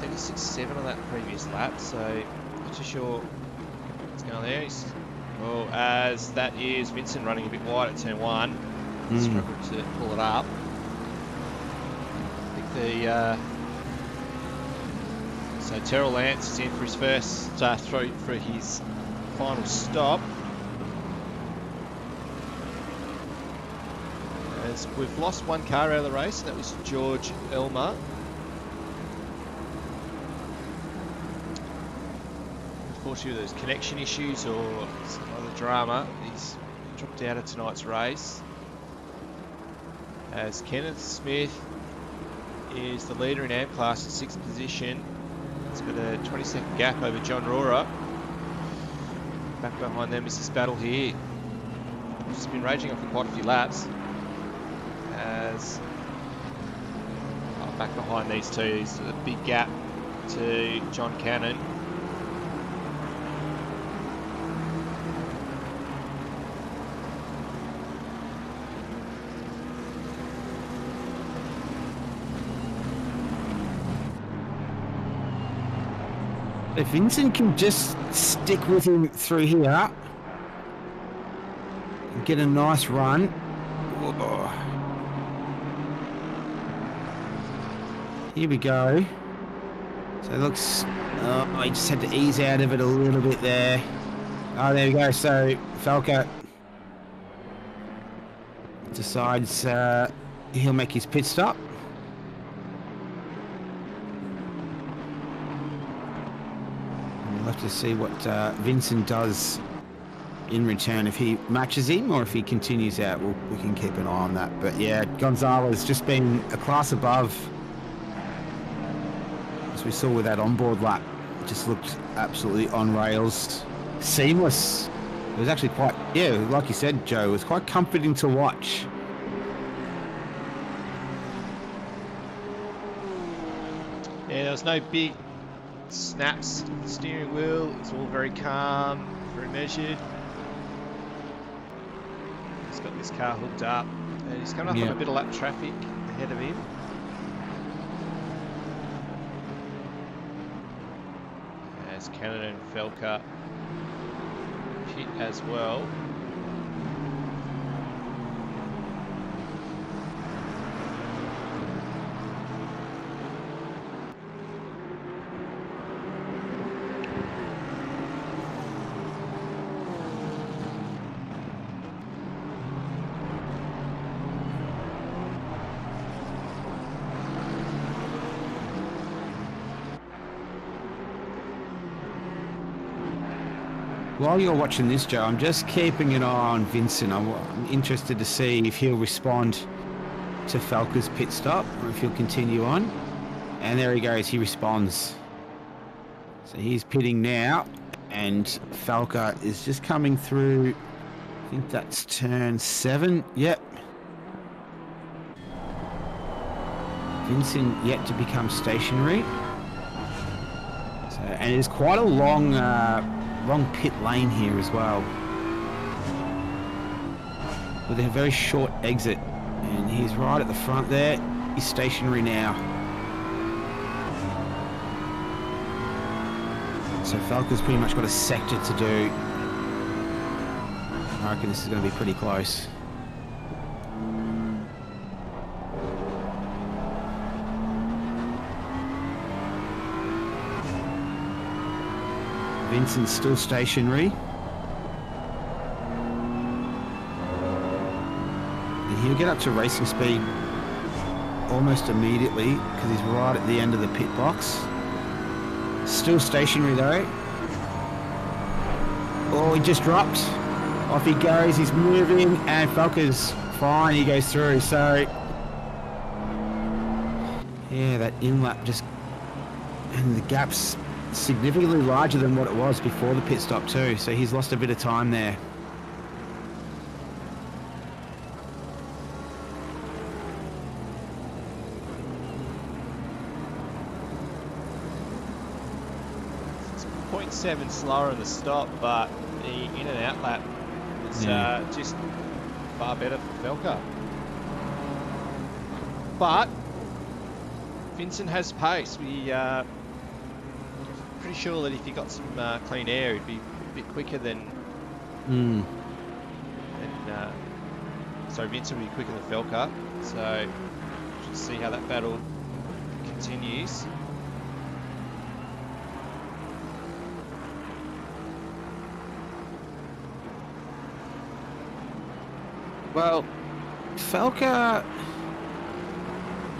S1: 36.7 on that previous lap, so not too sure what's going on there. Well, as that is Vincent running a bit wide at turn 1, struggled to pull it up. I think so Terrell Lance is in for his first throw for his final stop. As we've lost one car out of the race, and that was George Elmer. Unfortunately, there's connection issues or some other drama. He's dropped out of tonight's race. As Kenneth Smith is the leader in AM class in 6th position. He's got a 20-second gap over John Rohrer. Back behind them is this battle here. It's been raging on for quite a few laps. As back behind these two is a big gap to John Cannon.
S2: If Vincent can just stick with him through here and get a nice run. Oh. Here we go. So it looks, he just had to ease out of it a little bit there. Oh, there we go. So Felker decides he'll make his pit stop. We'll have to see what Vincent does in return if he matches him, or if he continues out, we can keep an eye on that. But yeah, Gonzalez just been a class above. As we saw with that onboard lap, it just looked absolutely on rails, seamless. It was actually quite, yeah, like you said, Joe, it was quite comforting to watch.
S1: Yeah, there was no big snaps to the steering wheel. It was all very calm, very measured. He's got this car hooked up, and he's coming up on a bit of lap traffic ahead of him. As Canada and Felker pit as well.
S2: While you're watching this, Joe, I'm just keeping an eye on Vincent. I'm interested to see if he'll respond to Felker's pit stop or if he'll continue on. And there he goes, he responds. So he's pitting now, and Felker is just coming through. I think that's turn 7. Yep. Vincent yet to become stationary. So, and it's quite a long pit lane here as well, with a very short exit, and he's right at the front there. He's stationary now. So Falco's pretty much got a sector to do. I reckon this is going to be pretty close. Vincent's still stationary. And he'll get up to racing speed almost immediately because he's right at the end of the pit box. Still stationary though. Oh, he just dropped. Off he goes, he's moving, and Falco's fine, he goes through. So, yeah, that in-lap just, and the gap's significantly larger than what it was before the pit stop too, so he's lost a bit of time there.
S1: It's 0.7 slower in the stop, but the in and out lap is just far better for Felker. But Vincent has pace. Pretty sure that if he got some clean air, he'd be a bit quicker than. So Vincent will be quicker than Felker. So we'll see how that battle continues.
S2: Well, Felker,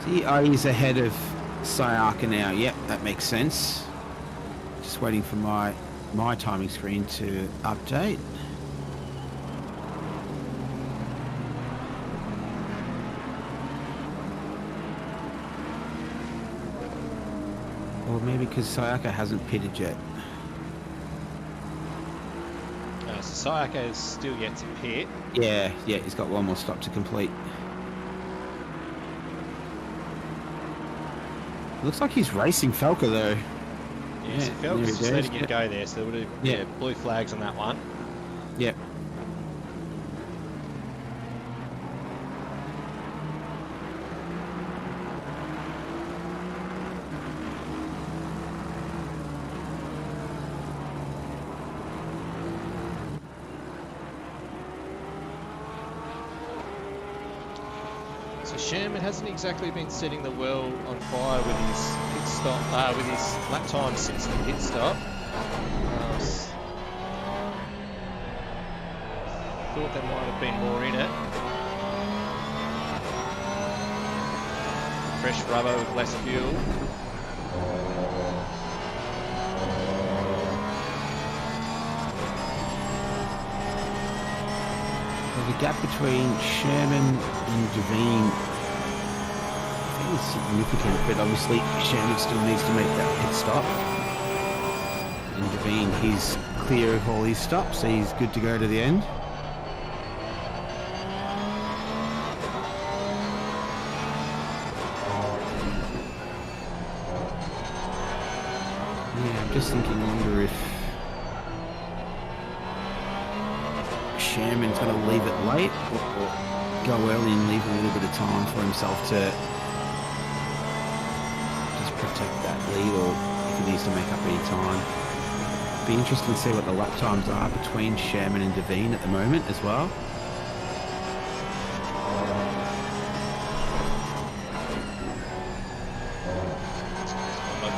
S2: he's ahead of Sayaka now. Yep, that makes sense. Just waiting for my timing screen to update. Or maybe because Sayaka hasn't pitted yet.
S1: So Sayaka is still yet to pit.
S2: Yeah, he's got one more stop to complete. Looks like he's racing Felker though.
S1: Yeah, so Felker's just letting it go there, so there would have blue flags on that one.
S2: Yep.
S1: So Sherman hasn't exactly been setting the world on fire with his pit stop, with his lap time since the pit stop. Thought there might have been more in it. Fresh rubber with less fuel.
S2: gap between Sherman and Devine is significant, but obviously Sherman still needs to make that pit stop. And Devine, he's clear of all his stops, so he's good to go to the end. Yeah, I'm just thinking, wonder if Sherman's going to leave it late or go early and leave a little bit of time for himself to just protect that lead, or if he needs to make up any time. Be interesting to see what the lap times are between Sherman and Devine at the moment as well.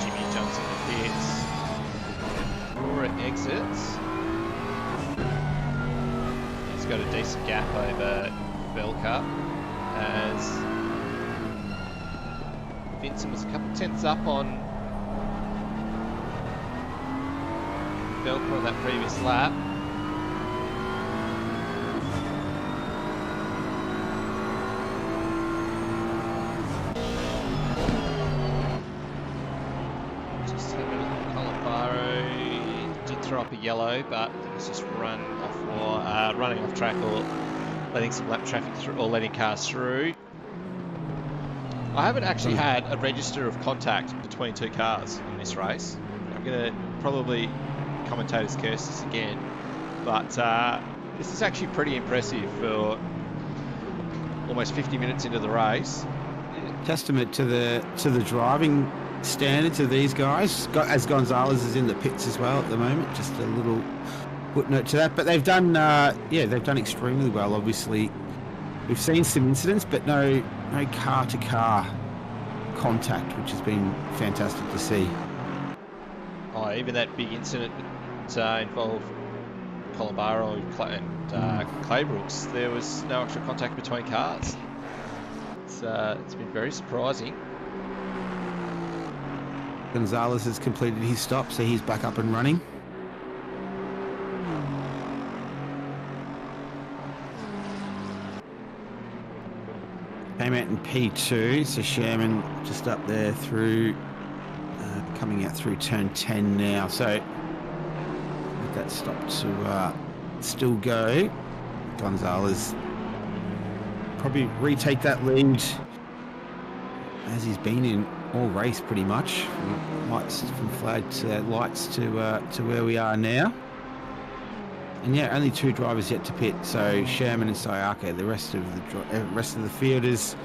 S1: Jimmy jumps in the pits. Laura exits. He's got a decent gap over Belka, as Vincent was a couple tenths up on Belka on that previous lap. Just having a look at Colabaro. Did throw up a yellow, but it was just running off track or letting some lap traffic through, or letting cars through. I haven't actually had a register of contact between two cars in this race. I'm going to probably commentators curse this again, but this is actually pretty impressive for almost 50 minutes into the race.
S2: Testament to the driving standards of these guys, as Gonzalez is in the pits as well at the moment. Just a little footnote to that, but they've done they've done extremely well. Obviously, we've seen some incidents, but no car-to-car contact, which has been fantastic to see.
S1: Oh, even that big incident that involved Colabaro and Claybrooks, there was no actual contact between cars. It's been very surprising.
S2: Gonzalez has completed his stop, so he's back up and running. Came out in P2, so Sherman just up there through, coming out through turn 10 now. So with that stop to still go, Gonzalez probably retake that lead as he's been in all race pretty much, from flag to lights to where we are now. And yeah, only two drivers yet to pit. So Sherman and Sayaka, the rest of the field has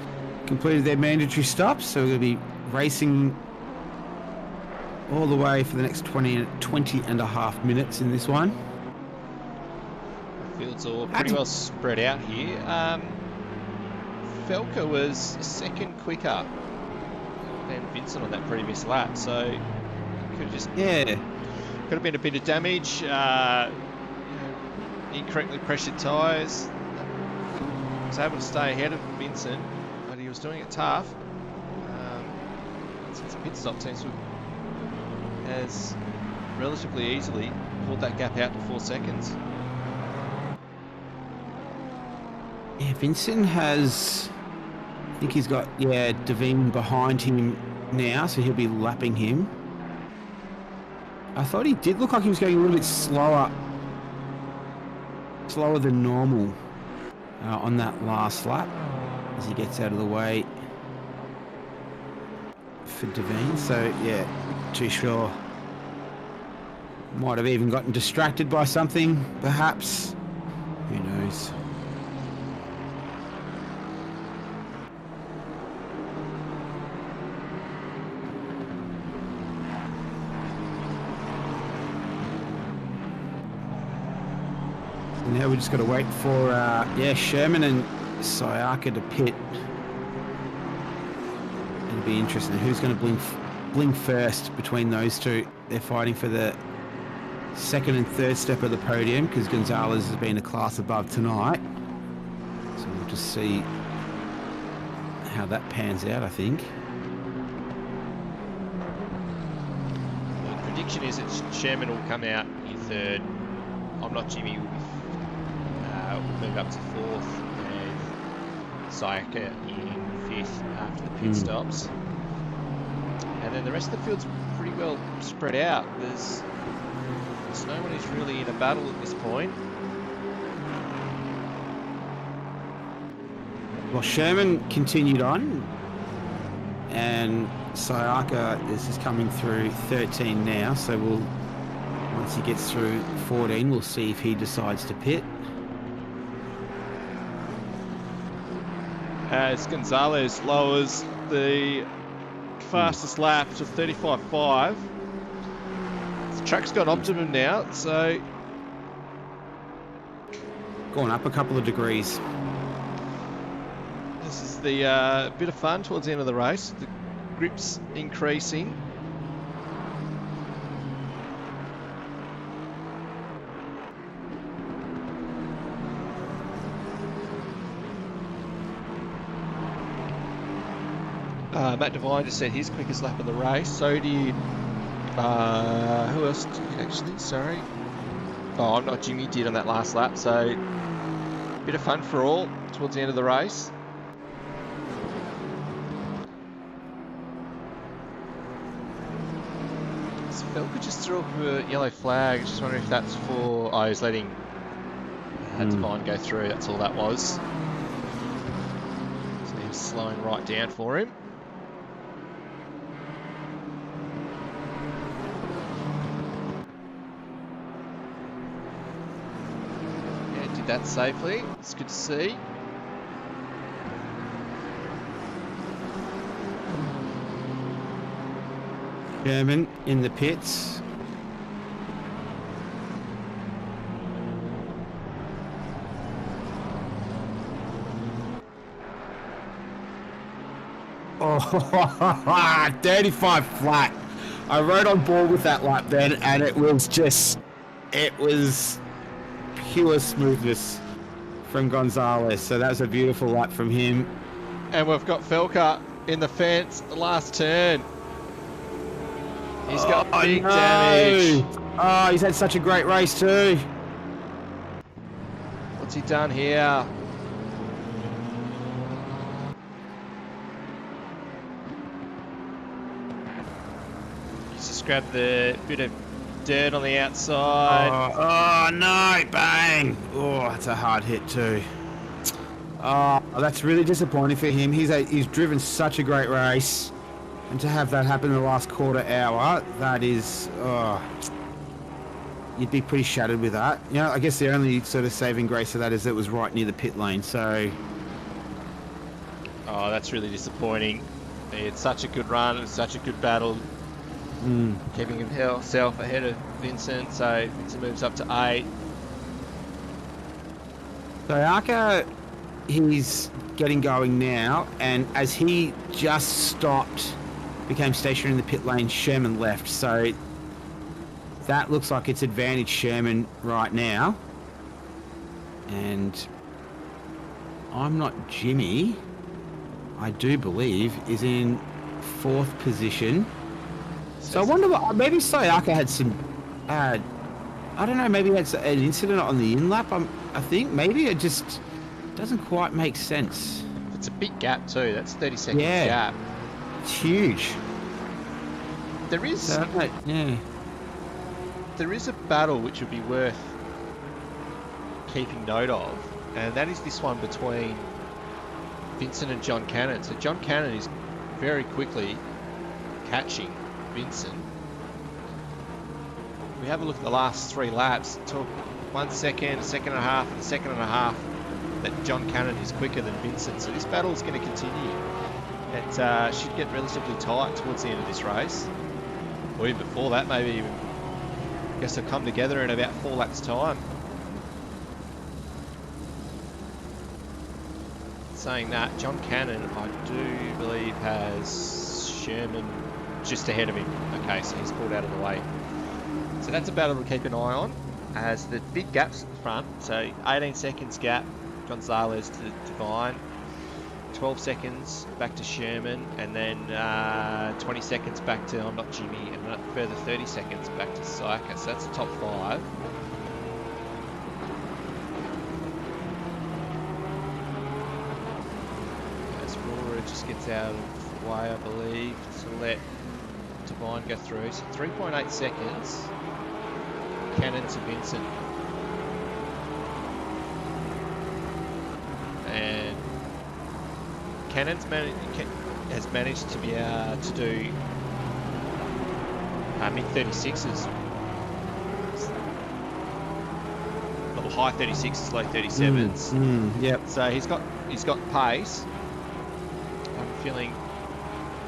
S2: completed their mandatory stops. So we're going to be racing all the way for the next 20 and a half minutes in this one.
S1: The field's all pretty well spread out here. Felker was a second quicker than Vincent on that previous lap, so could have just could have been a bit of damage. Incorrectly pressured tyres. Was able to stay ahead of Vincent, but he was doing it tough. Since the pit stop seems to has relatively easily pulled that gap out to 4 seconds.
S2: Yeah, Vincent has, I think he's got, Devine behind him now, so he'll be lapping him. I thought he did look like he was going a little bit slower than normal on that last lap as he gets out of the way for Devine. So, yeah, too sure. Might have even gotten distracted by something, perhaps. Who knows? Now we just got to wait for Sherman and Sayaka to pit. It'll be interesting. Who's going to blink first between those two? They're fighting for the second and third step of the podium because Gonzalez has been a class above tonight. So we'll just see how that pans out, I think.
S1: The prediction is that Sherman will come out in third. I'm not Jimmy. Will move up to 4th, and Sayaka in 5th after the pit stops. And then the rest of the field's pretty well spread out. There's no one who's really in a battle at this point.
S2: Well, Sherman continued on, and Sayaka is coming through 13 now, so once he gets through 14, we'll see if he decides to pit.
S1: As Gonzalez lowers the fastest lap to 35.5. The track's got optimum now, so
S2: Going up a couple of degrees.
S1: this is the bit of fun towards the end of the race. The grip's increasing. Matt Devine just said his quickest lap of the race. So did who else did actually? Sorry. Oh, I'm not. Jimmy did on that last lap. So bit of fun for all towards the end of the race. So Felker just threw up a yellow flag. Just wondering if that's for. Oh, he's letting Devine go through. That's all that was. So he was slowing right down for him. That safely. It's good to see.
S2: Sherman in the pits. Oh, 35 flat. I rode on board with that lap then, and it was pure smoothness from Gonzalez. So that was a beautiful lap from him.
S1: And we've got Felker in the fence, the last turn. He's got big damage.
S2: Oh, he's had such a great race too.
S1: What's he done here? He's just grabbed the bit of dirt on the outside.
S2: Oh no, bang. Oh, that's a hard hit too. Oh, that's really disappointing for him. He's driven such a great race, and to have that happen in the last quarter hour, that is, you'd be pretty shattered with that. You know, I guess the only sort of saving grace of that is it was right near the pit lane, so.
S1: Oh, that's really disappointing. It's such a good run, it's such a good battle. Keeping himself ahead of Vincent, so Vincent moves up to 8.
S2: Sayaka, he's getting going now, and as he just stopped, became stationary in the pit lane, Sherman left, so that looks like it's advantage Sherman right now. And I'm not Jimmy, I do believe, is in 4th position. So I wonder what, maybe Sayaka had some, I don't know, maybe he had an incident on the in lap. I think maybe it just doesn't quite make sense.
S1: It's a big gap too. That's 30-second gap.
S2: It's huge.
S1: There is, there is a battle which would be worth keeping note of, and that is this one between Vincent and John Cannon. So John Cannon is very quickly catching Vincent. We have a look at the last 3 laps. It took 1 second, a second and a half, and a second and a half that John Cannon is quicker than Vincent. So this battle is going to continue. It should get relatively tight towards the end of this race, or even before that, maybe even. I guess they'll come together in about 4 laps' time. Saying that, John Cannon, I do believe, has Sherman just ahead of him. Okay, so he's pulled out of the way. So that's a battle to keep an eye on, as the big gaps at the front. So 18 seconds gap, Gonzalez to Devine, 12 seconds back to Sherman, and then 20 seconds back to I'm Not Jimmy, and a further 30 seconds back to Sayaka. So that's the top 5. just gets out of the way, I believe, to let Devine go through. So 3.8 seconds. Cannon to Vincent. And Cannon's has managed to be able to do mid 36s. Well, high 36s, low 37s.
S2: Yep.
S1: So he's got pace. I'm feeling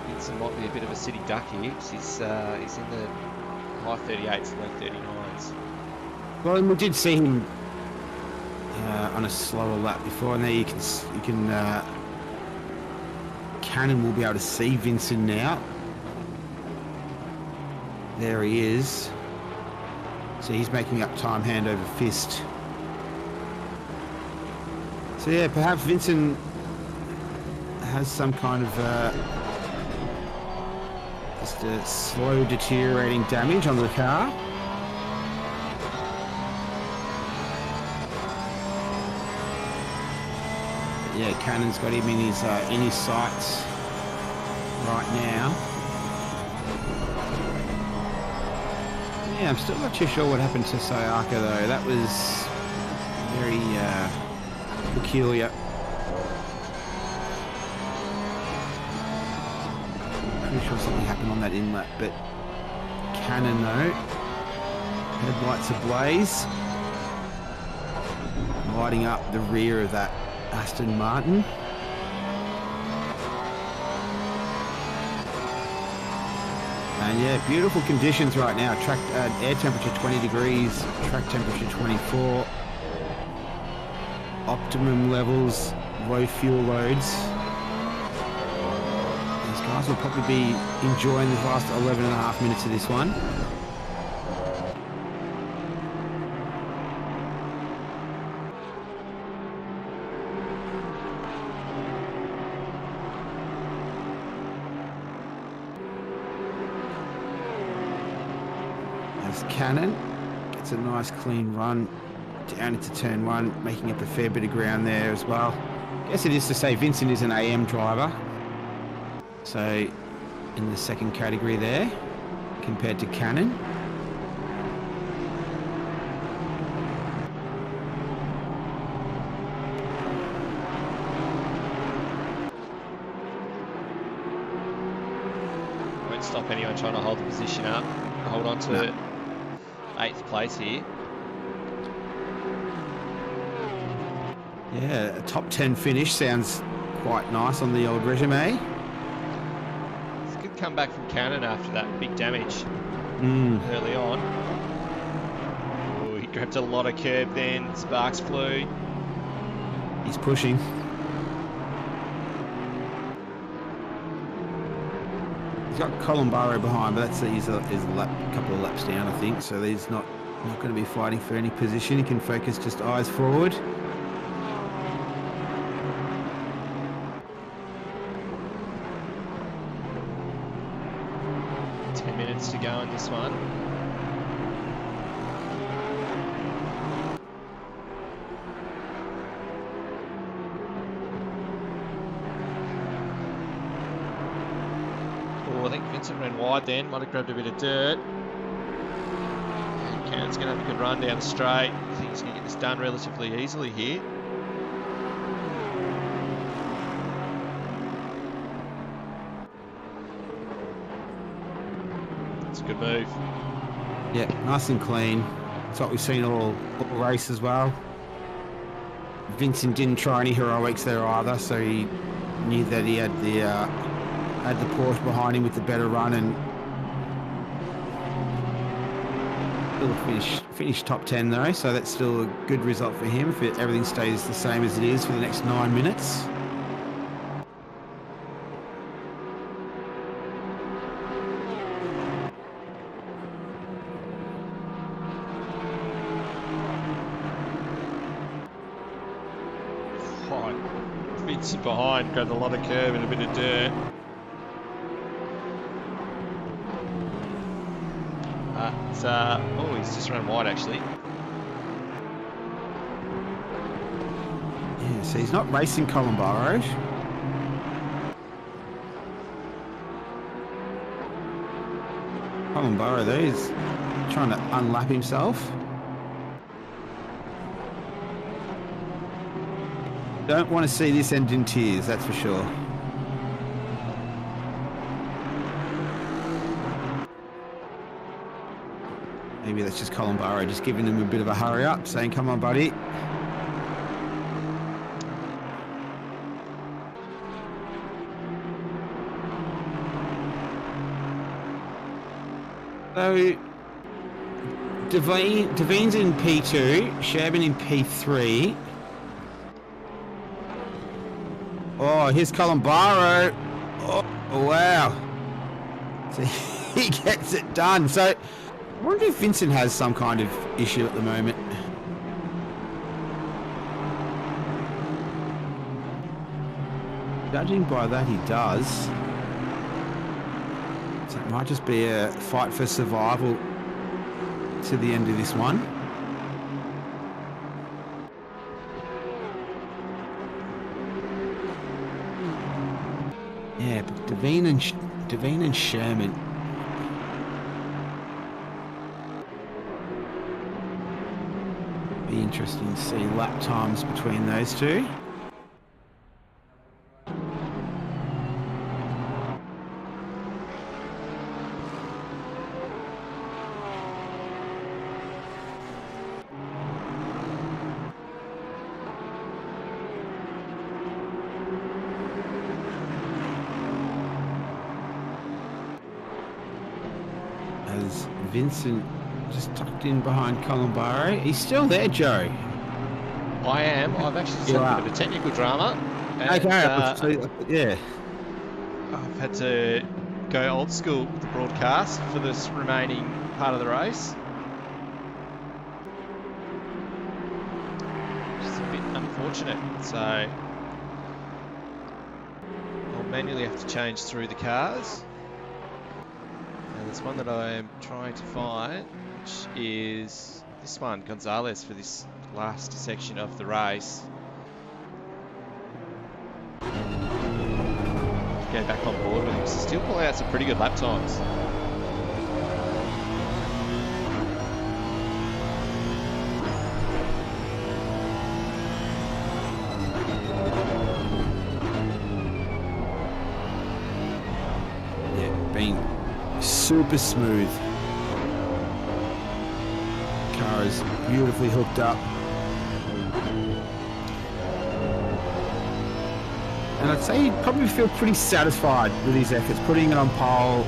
S1: Vincent might be a bit of a city duck here. He's in the high 38s, low 39s.
S2: Well, and we did see him on a slower lap before, and there you can Cannon will be able to see Vincent now. There he is. So he's making up time hand over fist. So yeah, perhaps Vincent has some kind of just a slow deteriorating damage on the car. Yeah, Cannon's got him in his sights right now. Yeah, I'm still not too sure what happened to Sayaka though. That was very peculiar. Pretty sure something happened on that inlet, but Cannon though, headlights ablaze, lighting up the rear of that Aston Martin. And yeah, beautiful conditions right now. Track air temperature 20 degrees, track temperature 24. Optimum levels, low fuel loads. These guys will probably be enjoying the last 11 and a half minutes of this one. Cannon gets a nice clean run down into turn one, making up a fair bit of ground there as well. Guess it is to say Vincent is an AM driver, so in the second category there compared to Cannon.
S1: Won't stop anyone trying to hold the position up. Hold on to 8th place here.
S2: Yeah, a top 10 finish sounds quite nice on the old resume.
S1: It's a good comeback from Cannon after that big damage early on. Oh, he grabbed a lot of curb then. Sparks flew.
S2: He's pushing. He's got Columbaro behind, but he's a couple of laps down, I think. So he's not going to be fighting for any position. He can focus just eyes forward.
S1: To go in this one. Oh, I think Vincent ran wide then, might have grabbed a bit of dirt. And Cannon's going to have a good run down the straight. I think he's going to get this done relatively easily here. Good move.
S2: Yeah, nice and clean. It's what we've seen all race as well. Vincent didn't try any heroics there either, so he knew that he had the Porsche behind him with the better run, and still finished top 10 though, so that's still a good result for him if everything stays the same as it is for the next 9 minutes.
S1: Vincent behind, grabbed a lot of curb and a bit of dirt. Oh, he's just run wide actually.
S2: Yeah, so he's not racing Columbaro. Colin Burrow there is trying to unlap himself. Don't want to see this end in tears, that's for sure. Maybe that's just Colin Burrow just giving him a bit of a hurry up, saying, come on, buddy. So, Deveen's in P2, Sherman in P3. Oh, here's Colin Burrow. Oh, wow. So he gets it done. So, I wonder if Vincent has some kind of issue at the moment. Judging by that, he does. So it might just be a fight for survival to the end of this one. Yeah, but Deveen and Sherman. Be interesting to see lap times between those two. As Vincent just tucked in behind Colin Burrow. He's still there, Joe.
S1: I am. I've actually just had a bit of a technical drama. And,
S2: yeah.
S1: I've had to go old school with the broadcast for this remaining part of the race. Just a bit unfortunate. So I'll manually have to change through the cars. Now there's one that I am trying to find, which is this one, Gonzalez, for this last section of the race. Go back on board with him. So still pulling out some pretty good lap times.
S2: Yeah, been super smooth. Car is beautifully hooked up. And I'd say he'd probably feel pretty satisfied with his efforts, putting it on pole.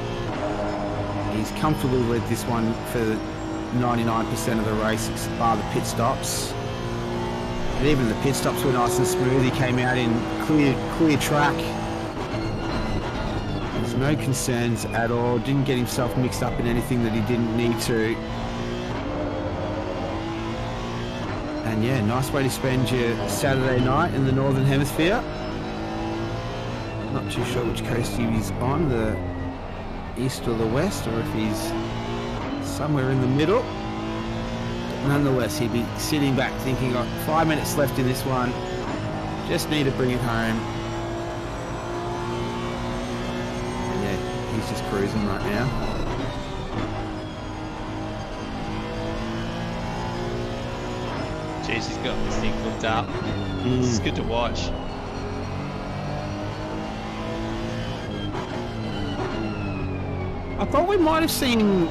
S2: He's comfortably led this one for 99% of the race, bar the pit stops. And even the pit stops were nice and smooth. He came out in clear track. There's no concerns at all. Didn't get himself mixed up in anything that he didn't need to. And yeah, nice way to spend your Saturday night in the Northern Hemisphere. Not too sure which coast he's on, the east or the west, or if he's somewhere in the middle. But nonetheless, he'd be sitting back thinking, got 5 minutes left in this one, just need to bring it home. And yeah, he's just cruising right now.
S1: Jeez, he's got this thing hooked up. It's good to watch.
S2: I thought we might have seen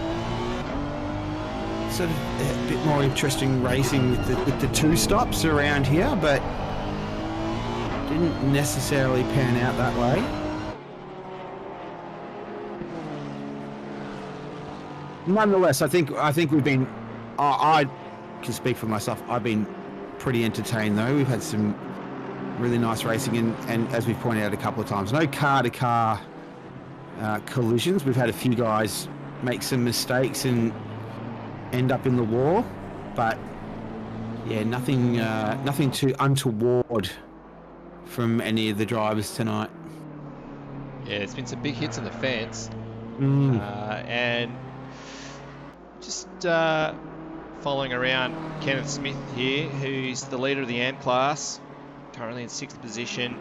S2: sort of a bit more interesting racing with the two stops around here, but didn't necessarily pan out that way. Nonetheless, I think we've been. I can speak for myself. I've been pretty entertained though. We've had some really nice racing, and as we've pointed out a couple of times, no car-to-car collisions. We've had a few guys make some mistakes and end up in the wall, but yeah, nothing too untoward from any of the drivers tonight.
S1: Yeah, there's been some big hits on the fence, and just following around Kenneth Smith here, who's the leader of the AM class, currently in 6th position.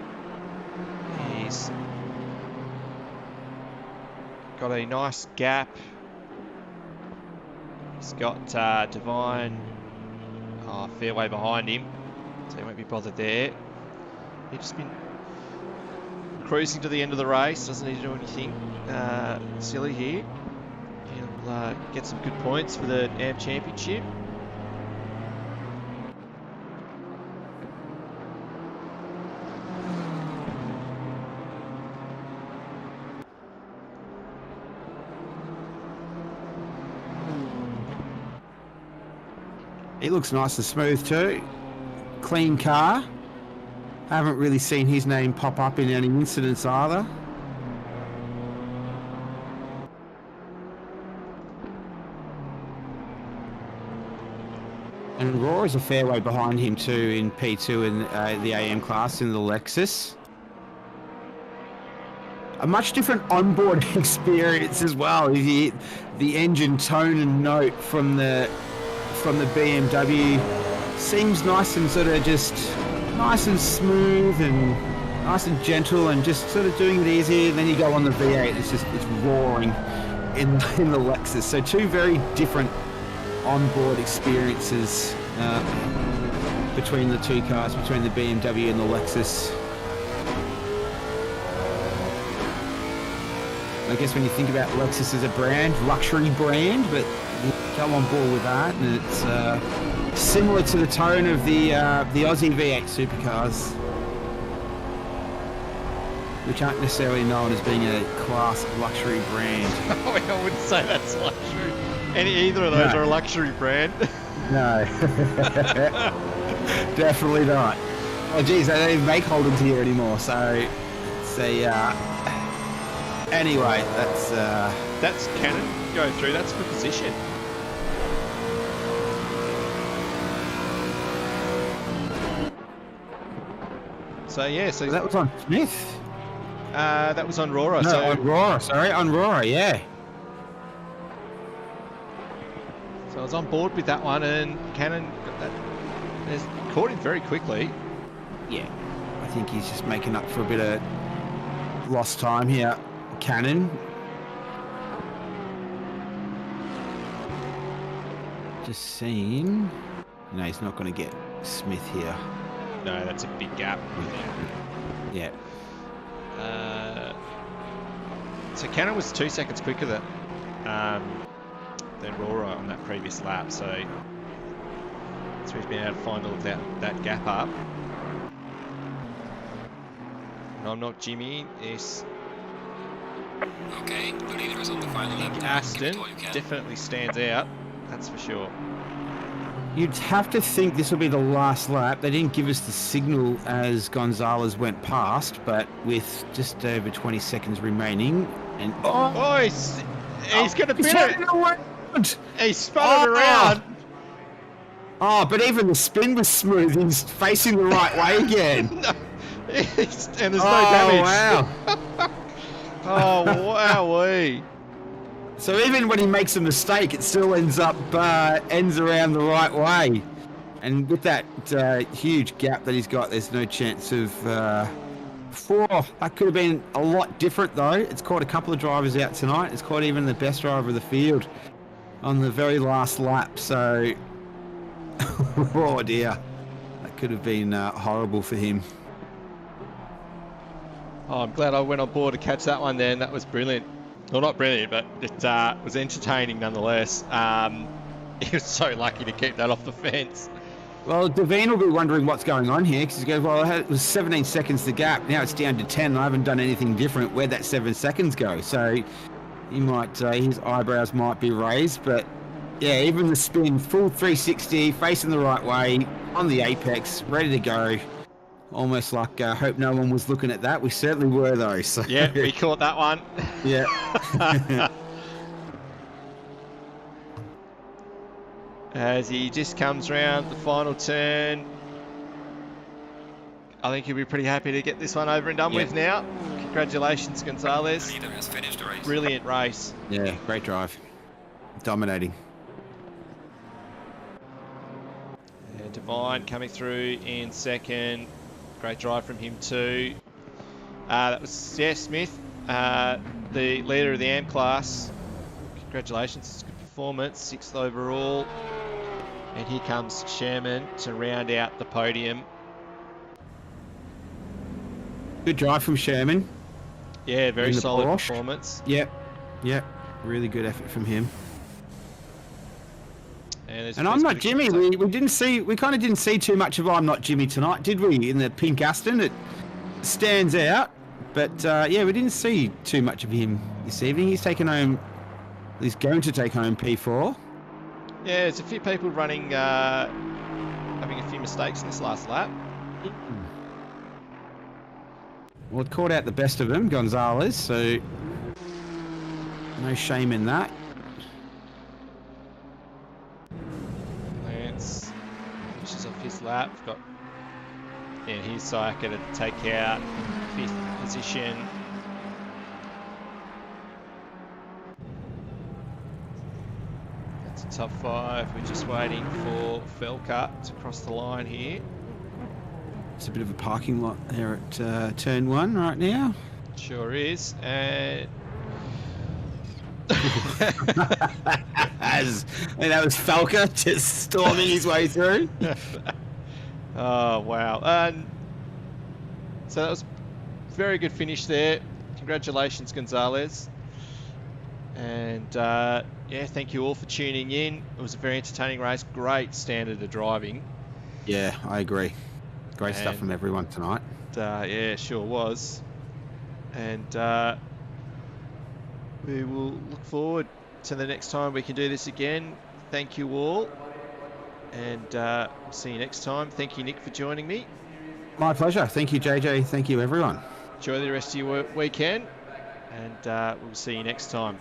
S1: He's got a nice gap He's got Divine a fair way behind him, so he won't be bothered there. He's just been cruising to the end of the race, doesn't need to do anything silly here. He'll get some good points for the AM Championship.
S2: It looks nice and smooth too. Clean car. Haven't really seen his name pop up in any incidents either. And Roar's a fair way behind him too in P2 in the AM class in the Lexus. A much different onboard experience as well. The engine tone and note from the BMW seems nice and sort of just nice and smooth and nice and gentle and just sort of doing it easy. And then you go on the V8, it's roaring in the Lexus. So two very different onboard experiences between the two cars, between the BMW and the Lexus. I guess when you think about Lexus as a brand, luxury brand, but come on board with that, and it's similar to the tone of the Aussie V8 supercars, which aren't necessarily known as being a class luxury brand.
S1: I wouldn't say that's luxury. Either of those are a luxury brand. No.
S2: Definitely not. Oh geez, they don't even make Holdens here anymore, so it's a... Anyway,
S1: that's Canon going through. That's for position. So yeah, so
S2: that was on Smith.
S1: That was on Rora.
S2: No,
S1: so
S2: on Rora. Sorry, on Rora. Yeah.
S1: So I was on board with that one, and Canon has caught him very quickly.
S2: Yeah, I think he's just making up for a bit of lost time here. Cannon. Just seeing. No, he's not going to get Smith here.
S1: No, that's a big gap.
S2: Yeah.
S1: So Cannon was 2 seconds quicker than Rora on that previous lap, so he's been able to find all of that gap up. And I'm not Jimmy. It's
S3: okay, the leader is on the final lap.
S1: Aston definitely stands out, that's for sure.
S2: You'd have to think this will be the last lap. They didn't give us the signal as Gonzalez went past, but with just over 20 seconds remaining, and
S1: he's going to bin it. He spun it around.
S2: Oh, but even the spin was smooth. He's facing the right way again.
S1: And there's no damage.
S2: Wow.
S1: Oh, wowee.
S2: So even when he makes a mistake, it still ends around the right way. And with that huge gap that he's got, there's no chance of... that could have been a lot different, though. It's caught a couple of drivers out tonight. It's caught even the best driver of the field on the very last lap. So, oh dear. That could have been horrible for him.
S1: Oh, I'm glad I went on board to catch that one then. That was brilliant. Well, not brilliant, but it was entertaining nonetheless. He was so lucky to keep that off the fence.
S2: Well, Devine will be wondering what's going on here, because he goes, well, it was 17 seconds the gap. Now it's down to 10, and I haven't done anything different. Where'd that 7 seconds go? So he might, his eyebrows might be raised, but yeah, even the spin, full 360, facing the right way, on the apex, ready to go. Almost like hope no one was looking at that. We certainly were, though. So.
S1: Yeah, we caught that one.
S2: Yeah.
S1: As he just comes round the final turn, I think he'll be pretty happy to get this one over and done with now. Congratulations, Gonzalez.
S3: The leader has finished the race.
S1: Brilliant race.
S2: Yeah, great drive. Dominating.
S1: Divine coming through in second. Great drive from him too. That was Smith, the leader of the AM class. Congratulations, it's a good performance, 6th overall. And here comes Sherman to round out the podium.
S2: Good drive from Sherman.
S1: Yeah, very solid
S2: Porsche.
S1: performance.
S2: Yep. Really good effort from him.
S1: And
S2: I'm Not Jimmy. We kind of didn't see too much of I'm Not Jimmy tonight, did we? In the pink Aston, it stands out. But yeah, we didn't see too much of him this evening. He's going to take home P4.
S1: Yeah, there's a few people running, having a few mistakes in this last lap.
S2: Well, it caught out the best of them, Gonzalez, so no shame in that.
S1: Lance finishes off his lap. Got here's Sayaka to take out 5th position. That's a top 5. We're just waiting for Felka to cross the line here.
S2: It's a bit of a parking lot there at turn 1 right now.
S1: Sure is. And
S2: that was Falca just storming his way through.
S1: Oh, wow. And so that was a very good finish there. Congratulations, Gonzalez. And yeah, thank you all for tuning in. It was a very entertaining race. Great standard of driving.
S2: Yeah, I agree. Great stuff from everyone tonight.
S1: Yeah, sure was. And we will look forward to the next time we can do this again. Thank you all. And see you next time. Thank you, Nick, for joining me.
S2: My pleasure. Thank you, JJ. Thank you, everyone.
S1: Enjoy the rest of your weekend. And we'll see you next time.